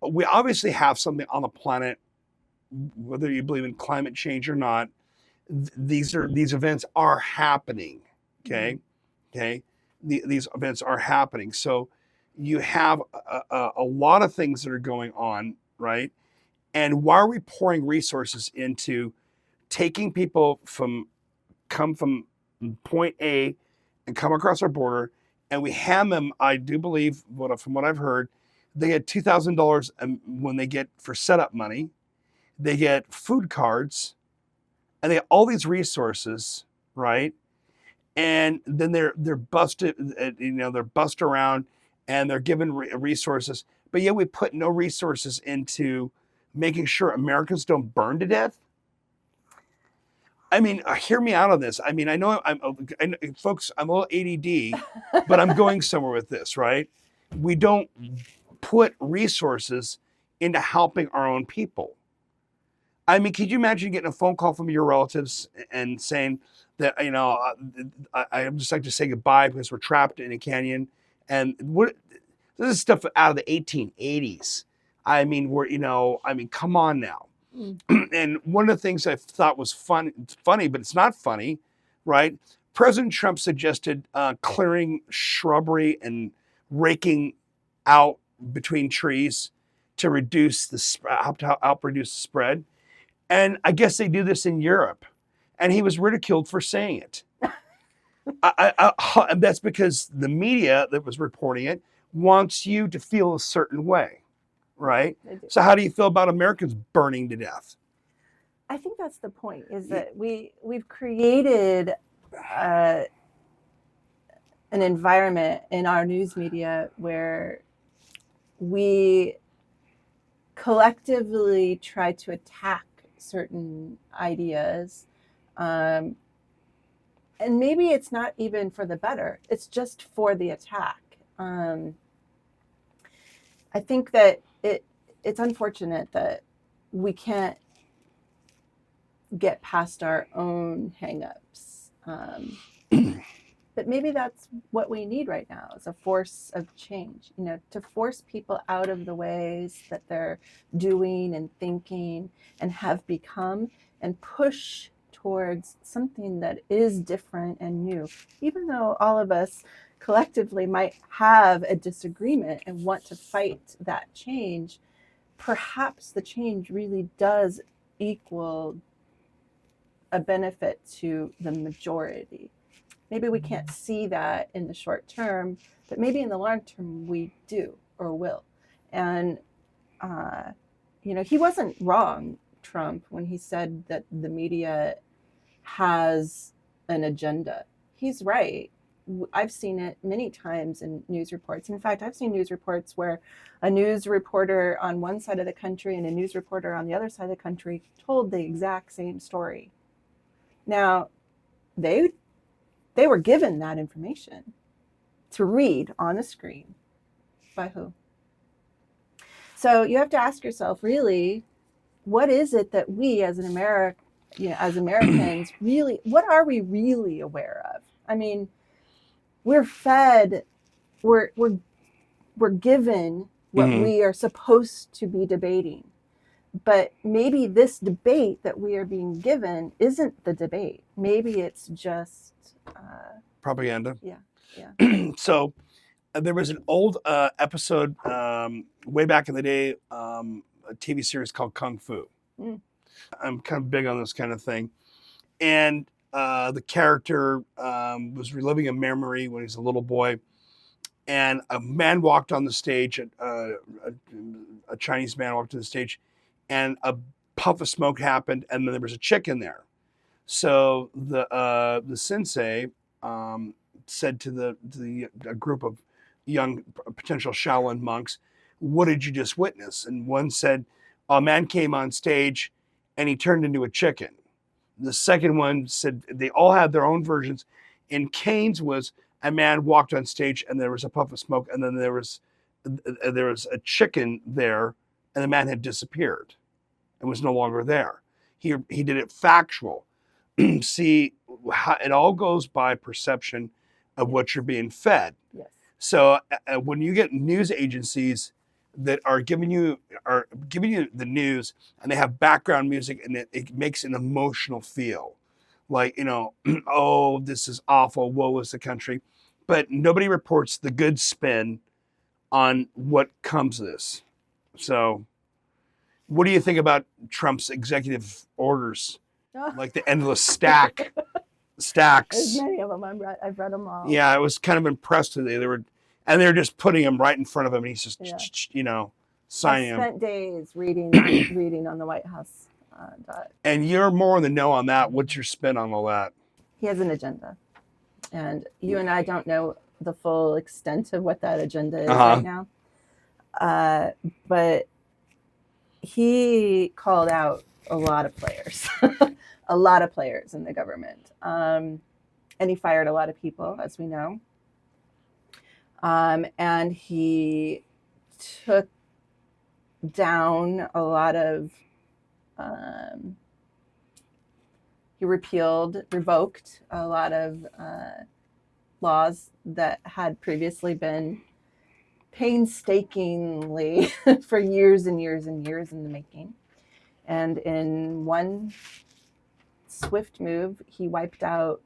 We obviously have something on the planet, whether you believe in climate change or not. These events are happening. Okay. Okay. These events are happening. So you have a lot of things that are going on, right? And why are we pouring resources into taking people come from point A and come across our border, and we hand them, I do believe, from what I've heard, they get $2,000 when they get for setup money. They get food cards, and they get all these resources, right? and then they're busted, they're busted around, and they're given resources, but yet we put no resources into making sure Americans don't burn to death. I mean, hear me out on this. I mean, I know folks, I'm a little ADD, but I'm going somewhere with this, right? We don't put resources into helping our own people. I mean, could you imagine getting a phone call from your relatives and saying that, I'd just like to say goodbye because we're trapped in a canyon, and this is stuff out of the 1880s. I mean, come on now. And one of the things I thought was funny, but it's not funny, right? President Trump suggested clearing shrubbery and raking out between trees to reduce help reduce the spread. And I guess they do this in Europe. And he was ridiculed for saying it. And that's because the media that was reporting it wants you to feel a certain way, right? So how do you feel about Americans burning to death? I think that's the point, is that we've created an environment in our news media where we collectively try to attack certain ideas. And maybe it's not even for the better, it's just for the attack. I think that it's unfortunate that we can't get past our own hangups. But maybe that's what we need right now, is a force of change, to force people out of the ways that they're doing and thinking and have become, and push towards something that is different and new. Even though all of us collectively might have a disagreement and want to fight that change, perhaps the change really does equal a benefit to the majority. Maybe we can't see that in the short term, but maybe in the long term we do or will. And, he wasn't wrong, Trump, when he said that the media has an agenda. He's right. I've seen it many times in news reports. In fact, I've seen news reports where a news reporter on one side of the country and a news reporter on the other side of the country told the exact same story. Now, they were given that information to read on the screen. By who? So you have to ask yourself, really, what is it that we as as Americans, really, what are we really aware of? I mean, we're fed, we're given what we are supposed to be debating. But maybe this debate that we are being given isn't the debate. Maybe it's just propaganda. Yeah. So there was an old episode way back in the day, a TV series called Kung Fu. I'm kind of big on this kind of thing. And the character was reliving a memory when he was a little boy. And a man walked on the stage, a Chinese man walked to the stage, and a puff of smoke happened, and then there was a chicken there. So the sensei said to a group of young potential Shaolin monks, "What did you just witness?" And one said, "A man came on stage, and he turned into a chicken." The second one said they all had their own versions. And Kane's was a man walked on stage, and there was a puff of smoke, and then there was a chicken there, and the man had disappeared and was no longer there. He did it factual. See, it all goes by perception of what you're being fed. Yes. So when you get news agencies that are giving you the news, and they have background music, and it makes an emotional feel, like, oh, this is awful, woe is the country, but nobody reports the good spin on what comes of this. So what do you think about Trump's executive orders? Like the endless stacks. There's many of them. I've read them all. Yeah, I was kind of impressed today. They're just putting him right in front of him, and he's just, signing him. I spent days reading on the White House. And you're more in the know on that. What's your spin on all that? He has an agenda. And you and I don't know the full extent of what that agenda is Uh-huh. right now. But he called out a lot of players, a lot of players in the government. And he fired a lot of people, as we know. And he took down a lot of, he revoked a lot of laws that had previously been painstakingly for years and years and years in the making. And in one swift move, he wiped out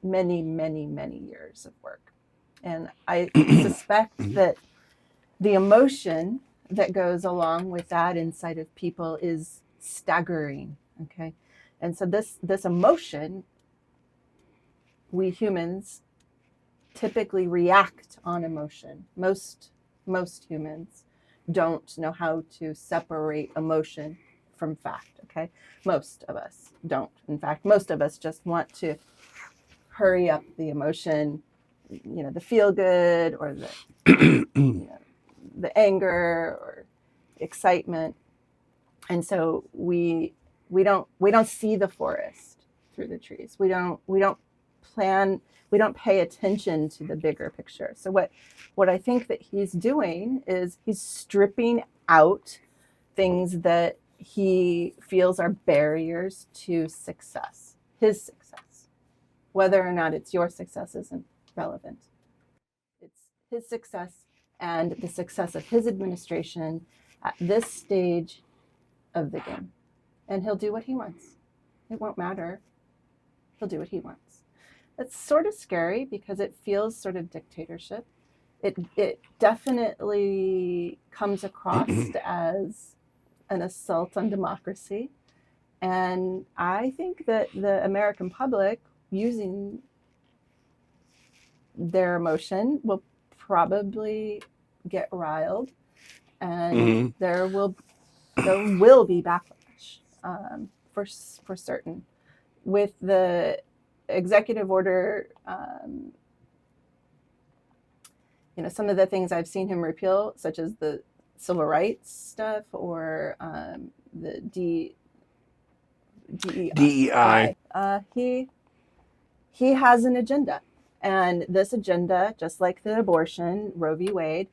many, many, many years of work. And I suspect that the emotion that goes along with that inside of people is staggering. Okay. And so this emotion, we humans typically react on emotion. Most humans don't know how to separate emotion from fact. Okay. Most of us don't. In fact, most of us just want to hurry up the emotion, the feel good or the anger or excitement. And so we don't see the forest through the trees. We don't pay attention to the bigger picture. So what I think that he's doing is he's stripping out things that he feels are barriers to success, his success. Whether or not it's your success isn't relevant. It's his success and the success of his administration at this stage of the game. And he'll do what he wants. It won't matter. He'll do what he wants. It's sort of scary because it feels sort of dictatorship. It definitely comes across as an assault on democracy. And I think that the American public, using their emotion, will probably get riled, and there will be backlash for certain. With the executive order, some of the things I've seen him repeal, such as the civil rights stuff or the DEI. He has an agenda, and this agenda, just like the abortion, Roe v. Wade,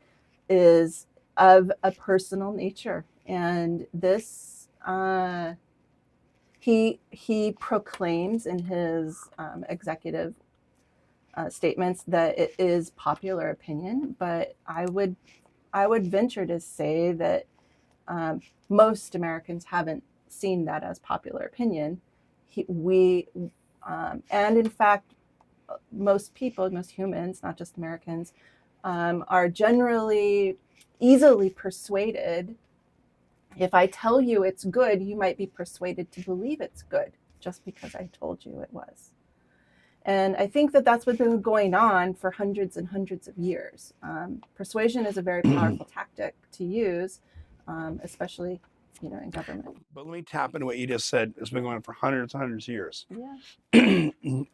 is of a personal nature. And this he proclaims in his executive statements that it is popular opinion, but I would venture to say that most Americans haven't seen that as popular opinion. And in fact, most humans, not just Americans, are generally easily persuaded. If I tell you it's good, you might be persuaded to believe it's good just because I told you it was. And I think that that's what's been going on for hundreds and hundreds of years. Persuasion is a very powerful tactic to use, especially in government. But let me tap into what you just said. It's been going on for hundreds of years. Yeah.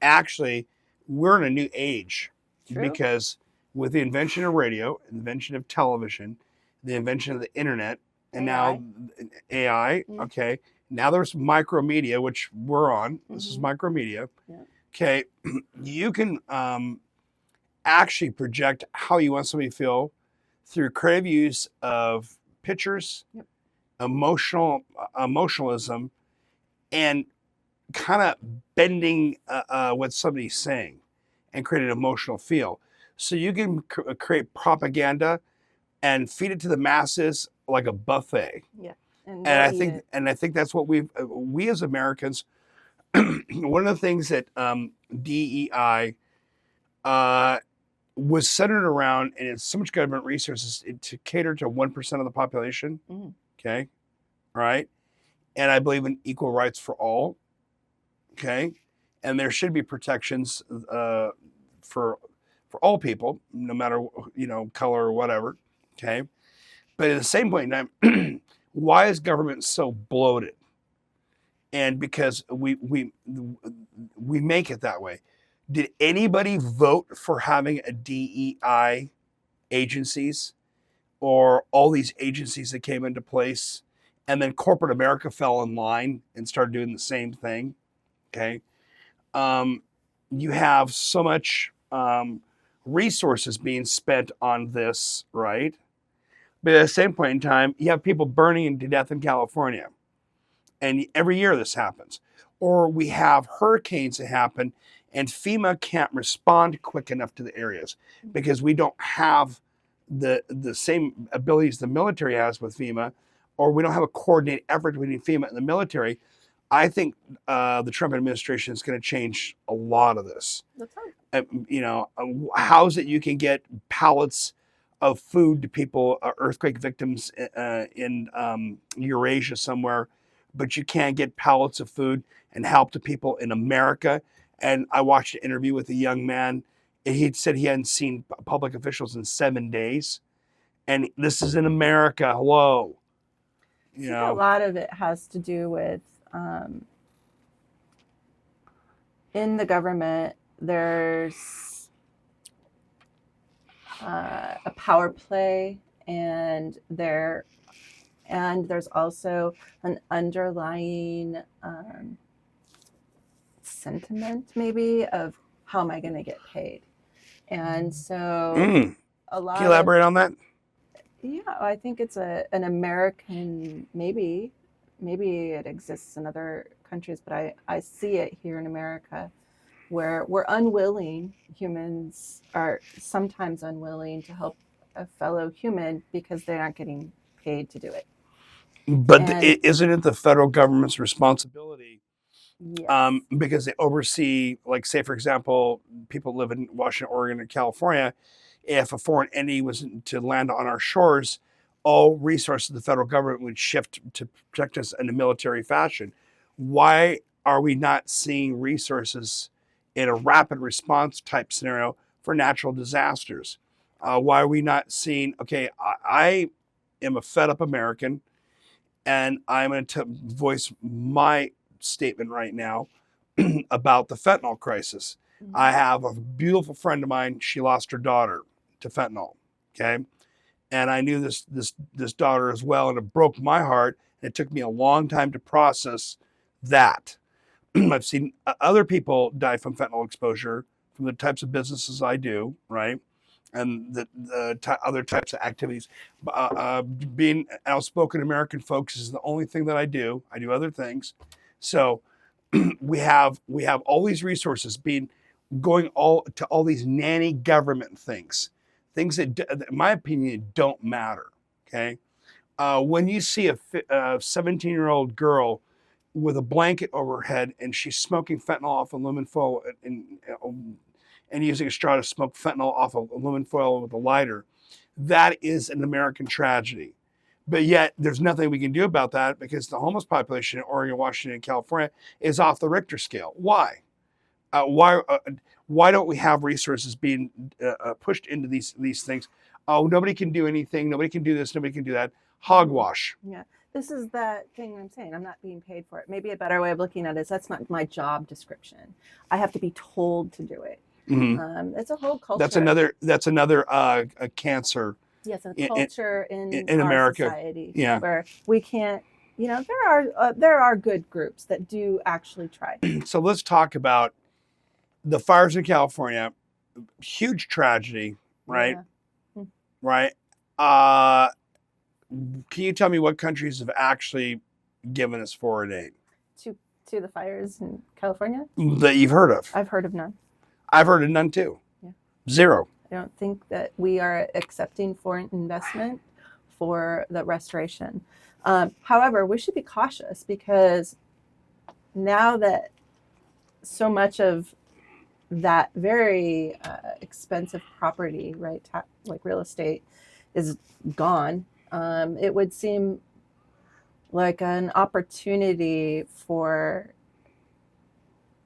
Actually, we're in a new age. True. Because with the invention of radio, invention of television, the invention of the internet, and now AI, okay, now there's micromedia, which we're on. This is micromedia. Yeah. Okay, you can actually project how you want somebody to feel through creative use of pictures, emotionalism, and kind of bending what somebody's saying and create an emotional feel. So you can create propaganda and feed it to the masses like a buffet. Yeah. And I think that's what we as Americans, one of the things that DEI was centered around, and it's so much government resources to cater to 1% of the population. Okay. Right. And I believe in equal rights for all. Okay. And there should be protections for all people, no matter color or whatever. Okay. But at the same point in time, why is government so bloated? And because we make it that way. Did anybody vote for having a DEI agencies or all these agencies that came into place? And then corporate America fell in line and started doing the same thing. Okay. You have so much resources being spent on this, right? But at the same point in time, you have people burning to death in California. And every year this happens. Or we have hurricanes that happen and FEMA can't respond quick enough to the areas because we don't have the same abilities the military has with FEMA, or we don't have a coordinated effort between FEMA and the military. I think the Trump administration is going to change a lot of this. That's right. How is it you can get pallets of food to people, earthquake victims in Eurasia somewhere, but you can't get pallets of food and help to people in America? And I watched an interview with a young man, and he said he hadn't seen public officials in 7 days. And this is in America. Hello. I think a lot of it has to do with in the government, there's a power play, and there's also an underlying sentiment maybe of how am I going to get paid. And so a lot Can you elaborate on that? Yeah, I think it's an American, maybe it exists in other countries, but I see it here in America, where we're unwilling, humans are sometimes unwilling to help a fellow human because they aren't getting paid to do it. But isn't it the federal government's responsibility? Yes. Because they oversee, like, say, for example, people live in Washington, Oregon, and California. If a foreign entity was to land on our shores, all resources of the federal government would shift to protect us in a military fashion. Why are we not seeing resources in a rapid response type scenario for natural disasters? Why are we not seeing, okay, I am a fed up American, and I'm going to voice my statement right now about the fentanyl crisis. Mm-hmm. I have a beautiful friend of mine. She lost her daughter to fentanyl. Okay. And I knew this daughter as well, and it broke my heart. And it took me a long time to process that. I've seen other people die from fentanyl exposure from the types of businesses I do, right? And the other types of activities. Being outspoken American folks is the only thing that I do. I do other things. So we have all these resources going all to all these nanny government things that, in my opinion, don't matter. Okay, when you see a 17-year-old girl with a blanket over her head and she's smoking fentanyl off aluminum foil and using a straw to smoke fentanyl off of aluminum foil with a lighter, that is an American tragedy. But yet there's nothing we can do about that because the homeless population in Oregon, Washington, and California is off the Richter scale. Why? Why don't we have resources being pushed into these things? Oh, nobody can do anything. Nobody can do this. Nobody can do that. Hogwash. Yeah. This is that thing I'm saying. I'm not being paid for it. Maybe a better way of looking at it is that's not my job description. I have to be told to do it. Mm-hmm. It's a whole culture. That's another cancer. Yes, a culture in our America, society, yeah, where we can't. There are good groups that do actually try. So let's talk about the fires in California. Huge tragedy, right? Yeah. Right. Can you tell me what countries have actually given us foreign aid to the fires in California that you've heard of? I've heard of none. I've heard of none too. Yeah. Zero. I don't think that we are accepting foreign investment for the restoration. However, we should be cautious because now that so much of that very expensive property, right, like real estate, is gone, it would seem like an opportunity for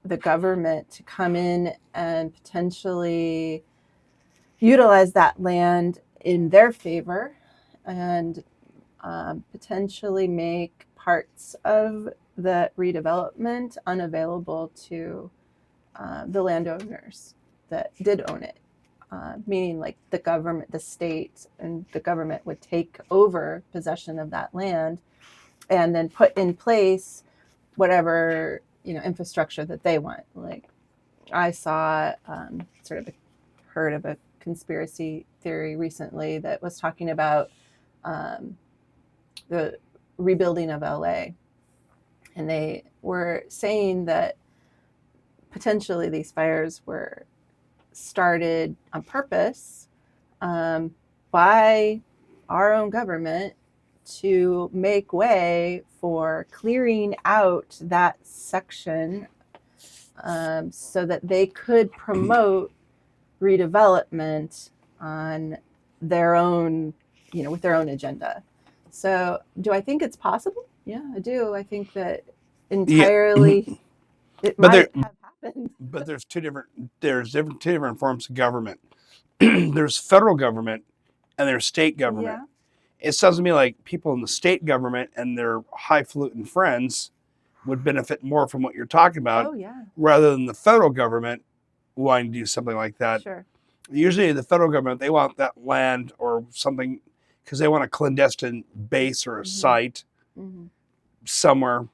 the government to come in and potentially utilize that land in their favor and potentially make parts of the redevelopment unavailable to the landowners that did own it, meaning like the government, the state, and the government would take over possession of that land and then put in place whatever infrastructure that they want. Like I saw heard of a conspiracy theory recently that was talking about the rebuilding of LA, and they were saying that potentially these fires were started on purpose by our own government to make way for clearing out that section so that they could promote redevelopment on their own, with their own agenda. So do I think it's possible? Yeah, I do. I think that entirely it might have happened. But there's two different forms of government. There's federal government and there's state government. Yeah. It sounds to me like people in the state government and their highfalutin friends would benefit more from what you're talking about, rather than the federal government wanting to do something like that. Sure. Usually the federal government, they want that land or something because they want a clandestine base or a site somewhere.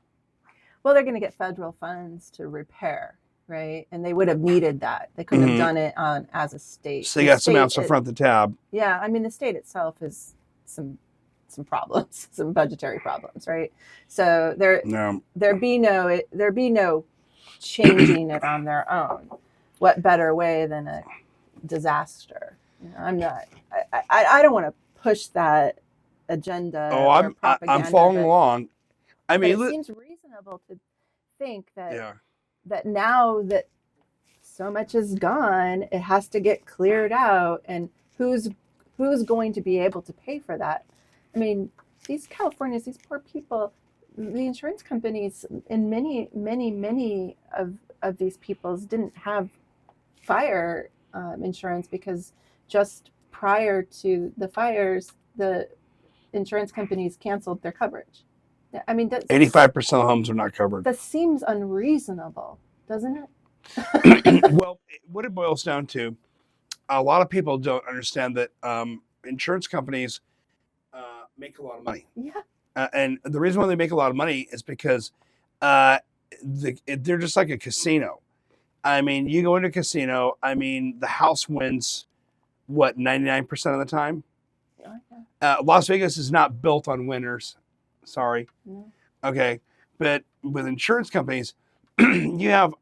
Well, they're going to get federal funds to repair, right? And they would have needed that. They couldn't have done it as a state. So you got some else to front the tab. Yeah, I mean, the state itself is some problems, some budgetary problems, right? So there be no changing it on their own. What better way than a disaster? I don't want to push that agenda. Oh, I'm following along. I mean, it seems reasonable to think that now that so much is gone, it has to get cleared out, and who's going to be able to pay for that? I mean, these Californians, these poor people, the insurance companies, and many of these peoples didn't have fire insurance because just prior to the fires, the insurance companies canceled their coverage. I mean, 85% of homes are not covered. That seems unreasonable, doesn't it? Well, what it boils down to, a lot of people don't understand that insurance companies make a lot of money. Yeah. And the reason why they make a lot of money is because they're just like a casino. I mean, you go into a casino, I mean, the house wins, 99% of the time? Las Vegas is not built on winners. Sorry. No. Okay. But with insurance companies, you have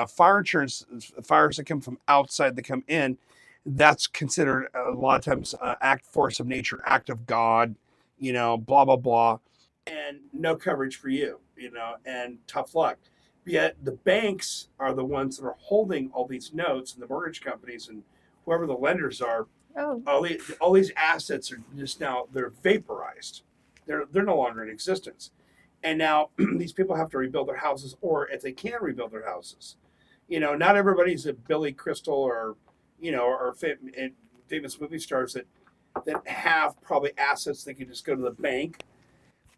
fire insurance, fires that come from outside that come in. That's considered a lot of times force of nature, act of God, blah, blah, blah. And no coverage for you, and tough luck. Yet the banks are the ones that are holding all these notes, and the mortgage companies and whoever the lenders are. All these assets are just now, they're vaporized. They're no longer in existence. And now these people have to rebuild their houses, or if they can rebuild their houses. Not everybody's a Billy Crystal or famous movie stars that have probably assets they can just go to the bank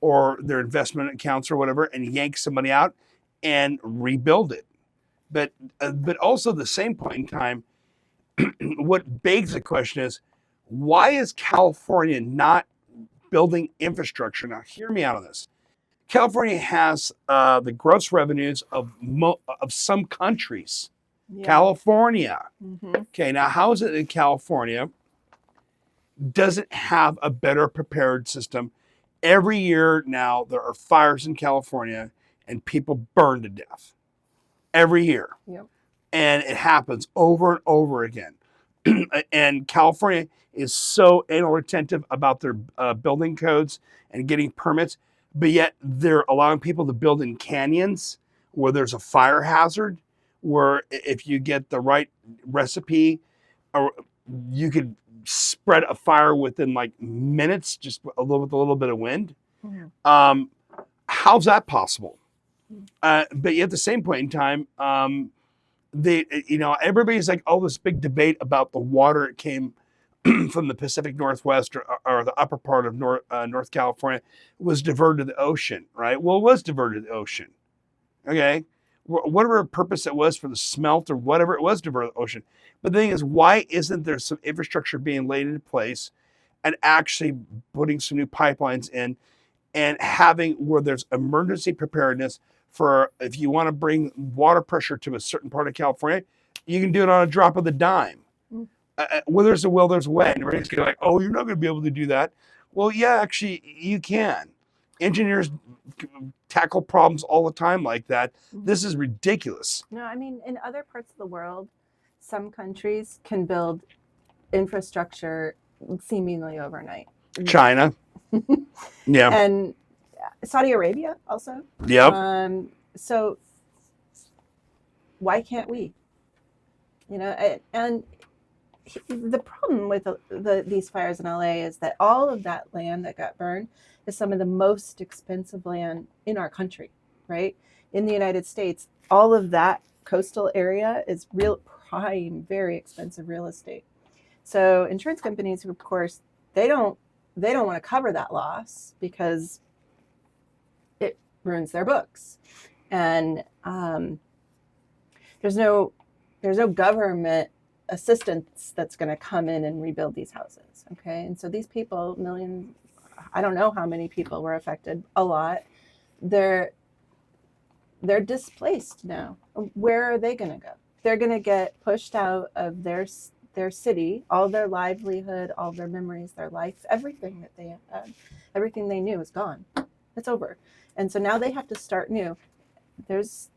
or their investment accounts or whatever and yank some money out and rebuild it. But also at the same point in time, what begs the question is, why is California not building infrastructure? Now, hear me out on this. California has the gross revenues of some countries. Yeah. California. Mm-hmm. Okay, now how is it that California doesn't have a better prepared system? Every year now there are fires in California and people burn to death. Every year. Yep. And it happens over and over again. And California is so anal retentive about their building codes and getting permits, but yet they're allowing people to build in canyons where there's a fire hazard, where if you get the right recipe, or you could spread a fire within like minutes, just with a little bit of wind. Mm-hmm. How's that possible? But yet at the same point in time, everybody's like, this big debate about the water that came from the Pacific Northwest or the upper part of North California was diverted to the ocean, right? Well, it was diverted to the ocean. Okay. whatever purpose it was for the smelt or whatever it was to divert the ocean. But the thing is, why isn't there some infrastructure being laid into place and actually putting some new pipelines in and having where there's emergency preparedness for if you want to bring water pressure to a certain part of California, you can do it on a drop of the dime. Where there's a will, there's a way. And everybody's going like, oh, you're not going to be able to do that. Well, yeah, actually, you can. Engineers tackle problems all the time like that. This is ridiculous. No, I mean, in other parts of the world, some countries can build infrastructure seemingly overnight. China. Yeah. And Saudi Arabia also. Yep. So why can't we? You know, and the problem with these fires in LA is that all of that land that got burned is some of the most expensive land in our country, right? In the United States, all of that coastal area is real prime, very expensive real estate. So insurance companies, of course, they don't want to cover that loss because it ruins their books. And there's no government assistance that's going to come in and rebuild these houses. Okay. And so these people, millions, I don't know how many people were affected, a lot. They're displaced now. Where are they going to go? They're going to get pushed out of their city, all their livelihood, all their memories, their life, everything that they had, everything they knew is gone. It's over. And so now they have to start new. There's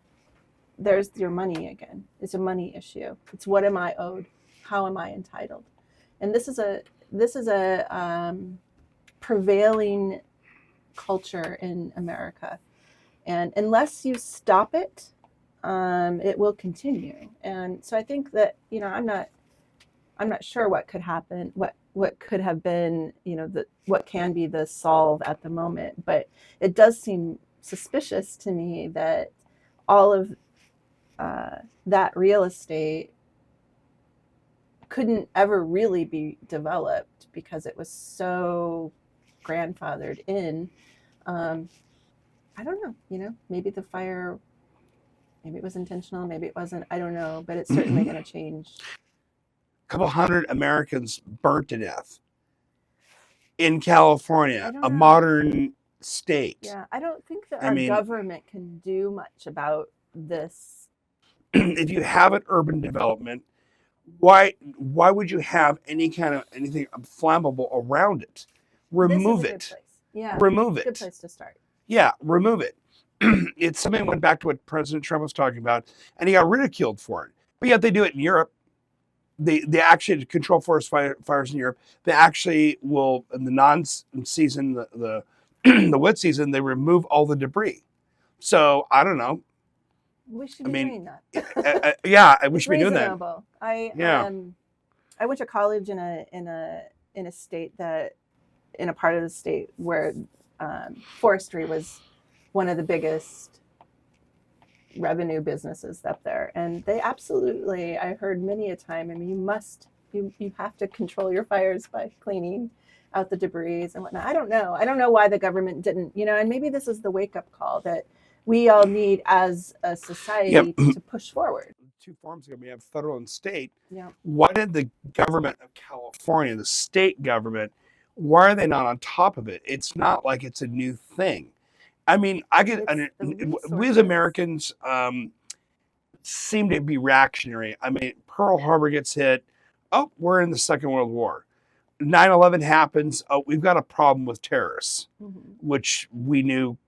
your money again. It's a money issue. It's what am I owed? How am I entitled? And this is a prevailing culture in America. And unless you stop it, it will continue. And so I think that, you know, I'm not sure what could happen, what could have been, you know, what can be the solve at the moment. But it does seem suspicious to me that all of that real estate couldn't ever really be developed because it was so grandfathered in. I don't know, you know, maybe the fire, maybe it was intentional, maybe it wasn't, I don't know, but it's certainly going to change. A couple hundred Americans burnt to death in California, a modern state. Yeah, I don't think that our government can do much about this. If you have an urban development, why would you have anything flammable around it? Remove it. Good place. Yeah, remove it. Good place to start. Yeah, remove it. It's something went back to what President Trump was talking about, and he got ridiculed for it. But yet they do it in Europe. They actually control forest fires in Europe. They actually will, in the non-season, the wet season, they remove all the debris. So I don't know. We should be doing that. We should be doing that. I went to college in a state that, in a part of the state where forestry was one of the biggest revenue businesses up there, and they absolutely, I heard many a time, I mean, you have to control your fires by cleaning out the debris and whatnot. I don't know why the government didn't, you know, and maybe this is the wake-up call that we all need as a society to push forward. Two forms of, we have federal and state. Yeah. Why did the government of California, the state government, why are they not on top of it? It's not like it's a new thing. I mean, we as Americans seem to be reactionary. I mean, Pearl Harbor gets hit. Oh, we're in the Second World War. 9/11 happens. Oh, we've got a problem with terrorists, which we knew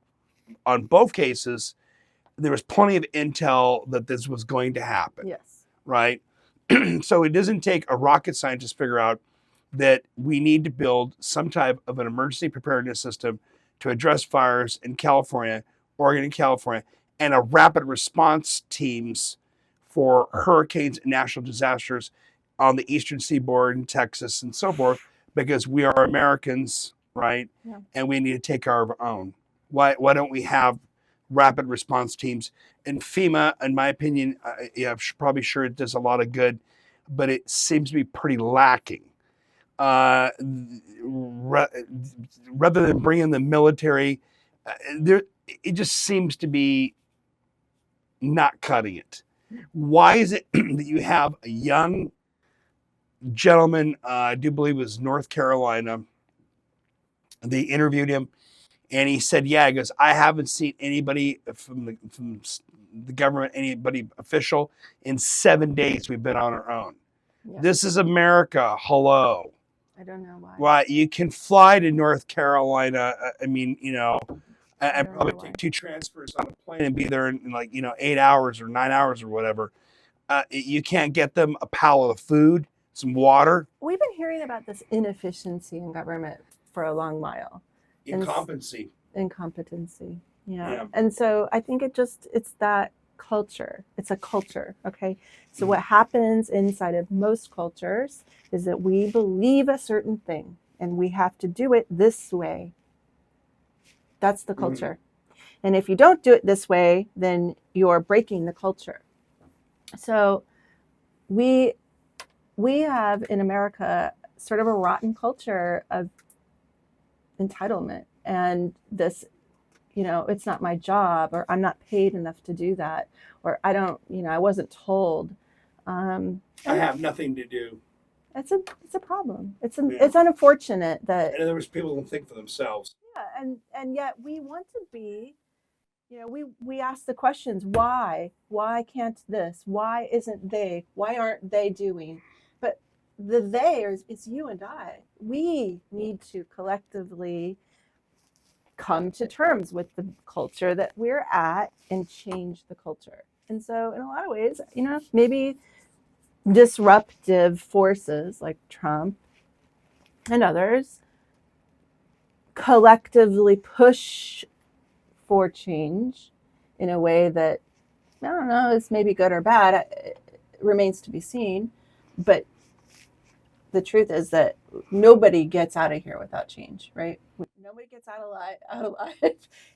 on both cases. There was plenty of intel that this was going to happen. Yes. Right? So it doesn't take a rocket scientist to figure out that we need to build some type of an emergency preparedness system to address fires in California, Oregon and California, and a rapid response teams for hurricanes and natural disasters on the eastern seaboard in Texas and so forth, because we are Americans, right? Yeah. And we need to take care of our own. Why don't we have rapid response teams? And FEMA, in my opinion, I'm probably sure it does a lot of good, but it seems to be pretty lacking. Rather than bringing the military, it just seems to be not cutting it. Why is it that you have a young gentleman, I do believe it was North Carolina, they interviewed him, and he said, yeah, he goes, I haven't seen anybody from the government, anybody official, in 7 days. We've been on our own. Yeah. This is America. Hello. I don't know why. Why? You can fly to North Carolina. I mean, and don't probably know why. take 2 transfers on a plane and be there in 8 hours or 9 hours or whatever. You can't get them a pallet of food, some water. We've been hearing about this inefficiency in government for a long while. Incompetency. Yeah. And so I think it's that culture. It's a culture. Okay. So what happens inside of most cultures is that we believe a certain thing and we have to do it this way. That's the culture. And if you don't do it this way, then you're breaking the culture. So we have in America sort of a rotten culture of entitlement and this, it's not my job, or I'm not paid enough to do that, or I don't, I wasn't told. I have nothing to do. It's a problem. It's unfortunate that. In other words, people don't think for themselves. Yeah, and yet we want to be. We ask the questions, why can't this? Why isn't they? Why aren't they doing? But the they is you and I. We need to collectively come to terms with the culture that we're at and change the culture. And so in a lot of ways, maybe disruptive forces like Trump and others collectively push for change in a way that, I don't know, is maybe good or bad. It remains to be seen. But the truth is that nobody gets out of here without change, right? Nobody gets out alive,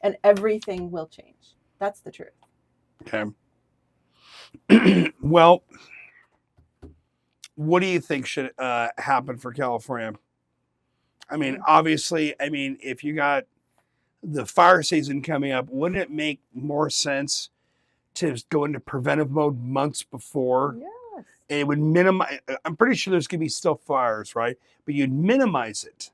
and everything will change. That's the truth. Okay. Well, what do you think should happen for California? I mean, obviously, if you got the fire season coming up, wouldn't it make more sense to go into preventive mode months before? Yes. And it would minimize, I'm pretty sure there's going to be still fires, right? But you'd minimize it.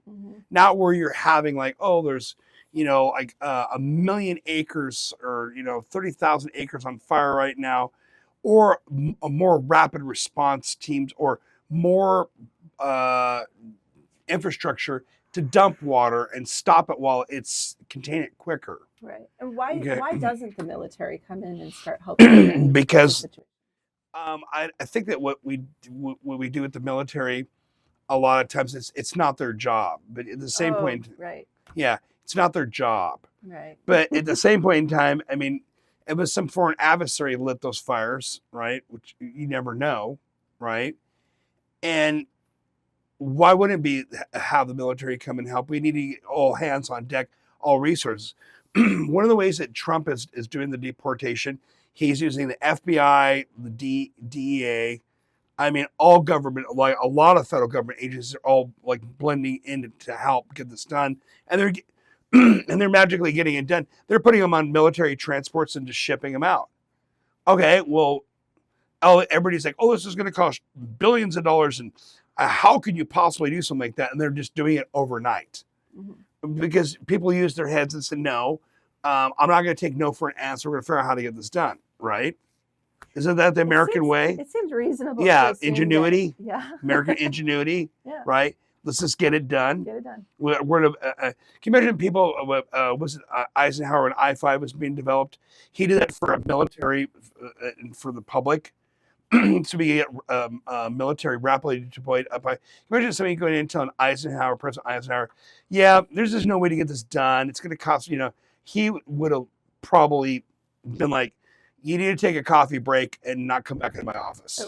Not where you're having there's, a million acres or, 30,000 acres on fire right now, or a more rapid response teams, or more infrastructure to dump water and stop it while it's contain it quicker. Right. And why doesn't the military come in and start helping? Because I think that what we do with the military, a lot of times it's not their job. But at the same point, right. Yeah, it's not their job. Right. But at the same point in time, it was some foreign adversary lit those fires, right? Which you never know, right? And why wouldn't it be have the military come and help? We need to get all hands on deck, all resources. One of the ways that Trump is doing the deportation, he's using the FBI, the DEA. All government, like a lot of federal government agencies, are all like blending in to help get this done, and they're magically getting it done. They're putting them on military transports and just shipping them out. Okay, well, everybody's like, oh, this is going to cost billions of dollars, and how could you possibly do something like that? And they're just doing it overnight. Because people use their heads and say, no, I'm not going to take no for an answer. We're going to figure out how to get this done, right? Isn't that the American way? It seems reasonable. Yeah, ingenuity. Yeah. American ingenuity. Yeah. Right? Let's just get it done. Get it done. Can you imagine people, was it Eisenhower when I-5 was being developed? He did that for a military, for the public. So we get military rapidly deployed up. Imagine somebody going in and telling Eisenhower, President Eisenhower, yeah, there's just no way to get this done. It's going to cost, he would have probably been like, you need to take a coffee break and not come back into my office.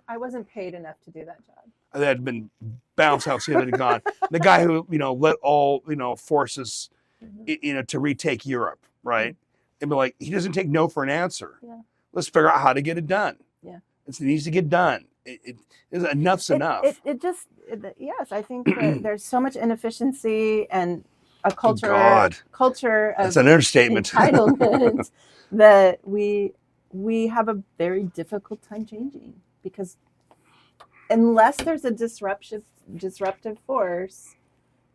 I wasn't paid enough to do that job. That had been bounced out, so had gone. The guy who, led all, forces, to retake Europe, right? And be like, he doesn't take no for an answer. Yeah. Let's figure out how to get it done. Yeah. It needs to get done. Enough's enough. Yes, I think that there's so much inefficiency and a culture God. of That's an understatement. entitlement that we we have a very difficult time changing, because unless there's a disruptive force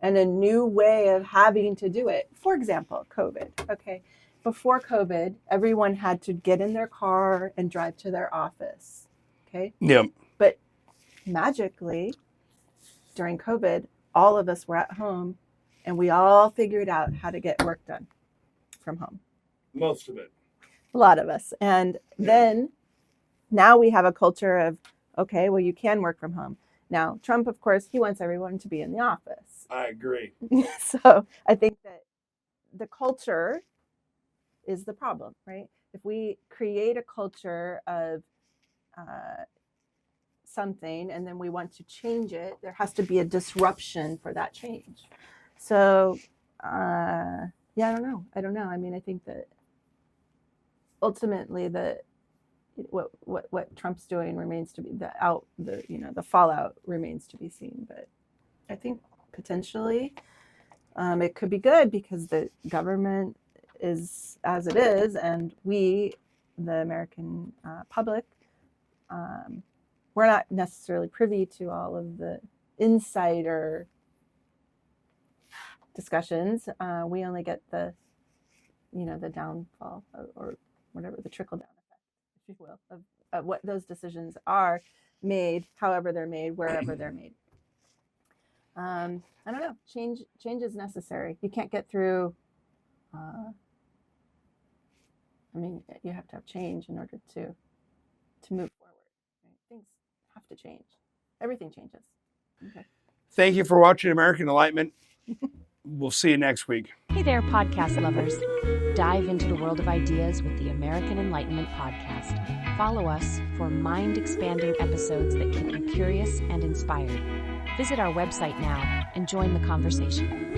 and a new way of having to do it. For example, COVID. Okay. Before COVID, everyone had to get in their car and drive to their office. Okay. Yeah. But magically, during COVID, all of us were at home and we all figured out how to get work done from home. Most of it. A lot of us. And then now we have a culture of, okay, well, you can work from home. Now, Trump, of course, he wants everyone to be in the office. I agree. So I think that the culture is the problem, right? If we create a culture of something and then we want to change it, there has to be a disruption for that change. So, I don't know. I mean, I think that ultimately what Trump's doing remains to be the fallout remains to be seen. But I think potentially it could be good, because the government is as it is, and we, the American public, we're not necessarily privy to all of the insider discussions. We only get the downfall or whatever, the trickle down effect, if you will, of what those decisions are made, however they're made, wherever they're made. I don't know. Change is necessary. You can't get through. You have to have change in order to move forward. Right? Things have to change. Everything changes. Okay. Thank you for watching American Enlightenment. We'll see you next week. Hey there, podcast lovers. Dive into the world of ideas with the American Enlightenment Podcast. Follow us for mind-expanding episodes that keep you curious and inspired. Visit our website now and join the conversation.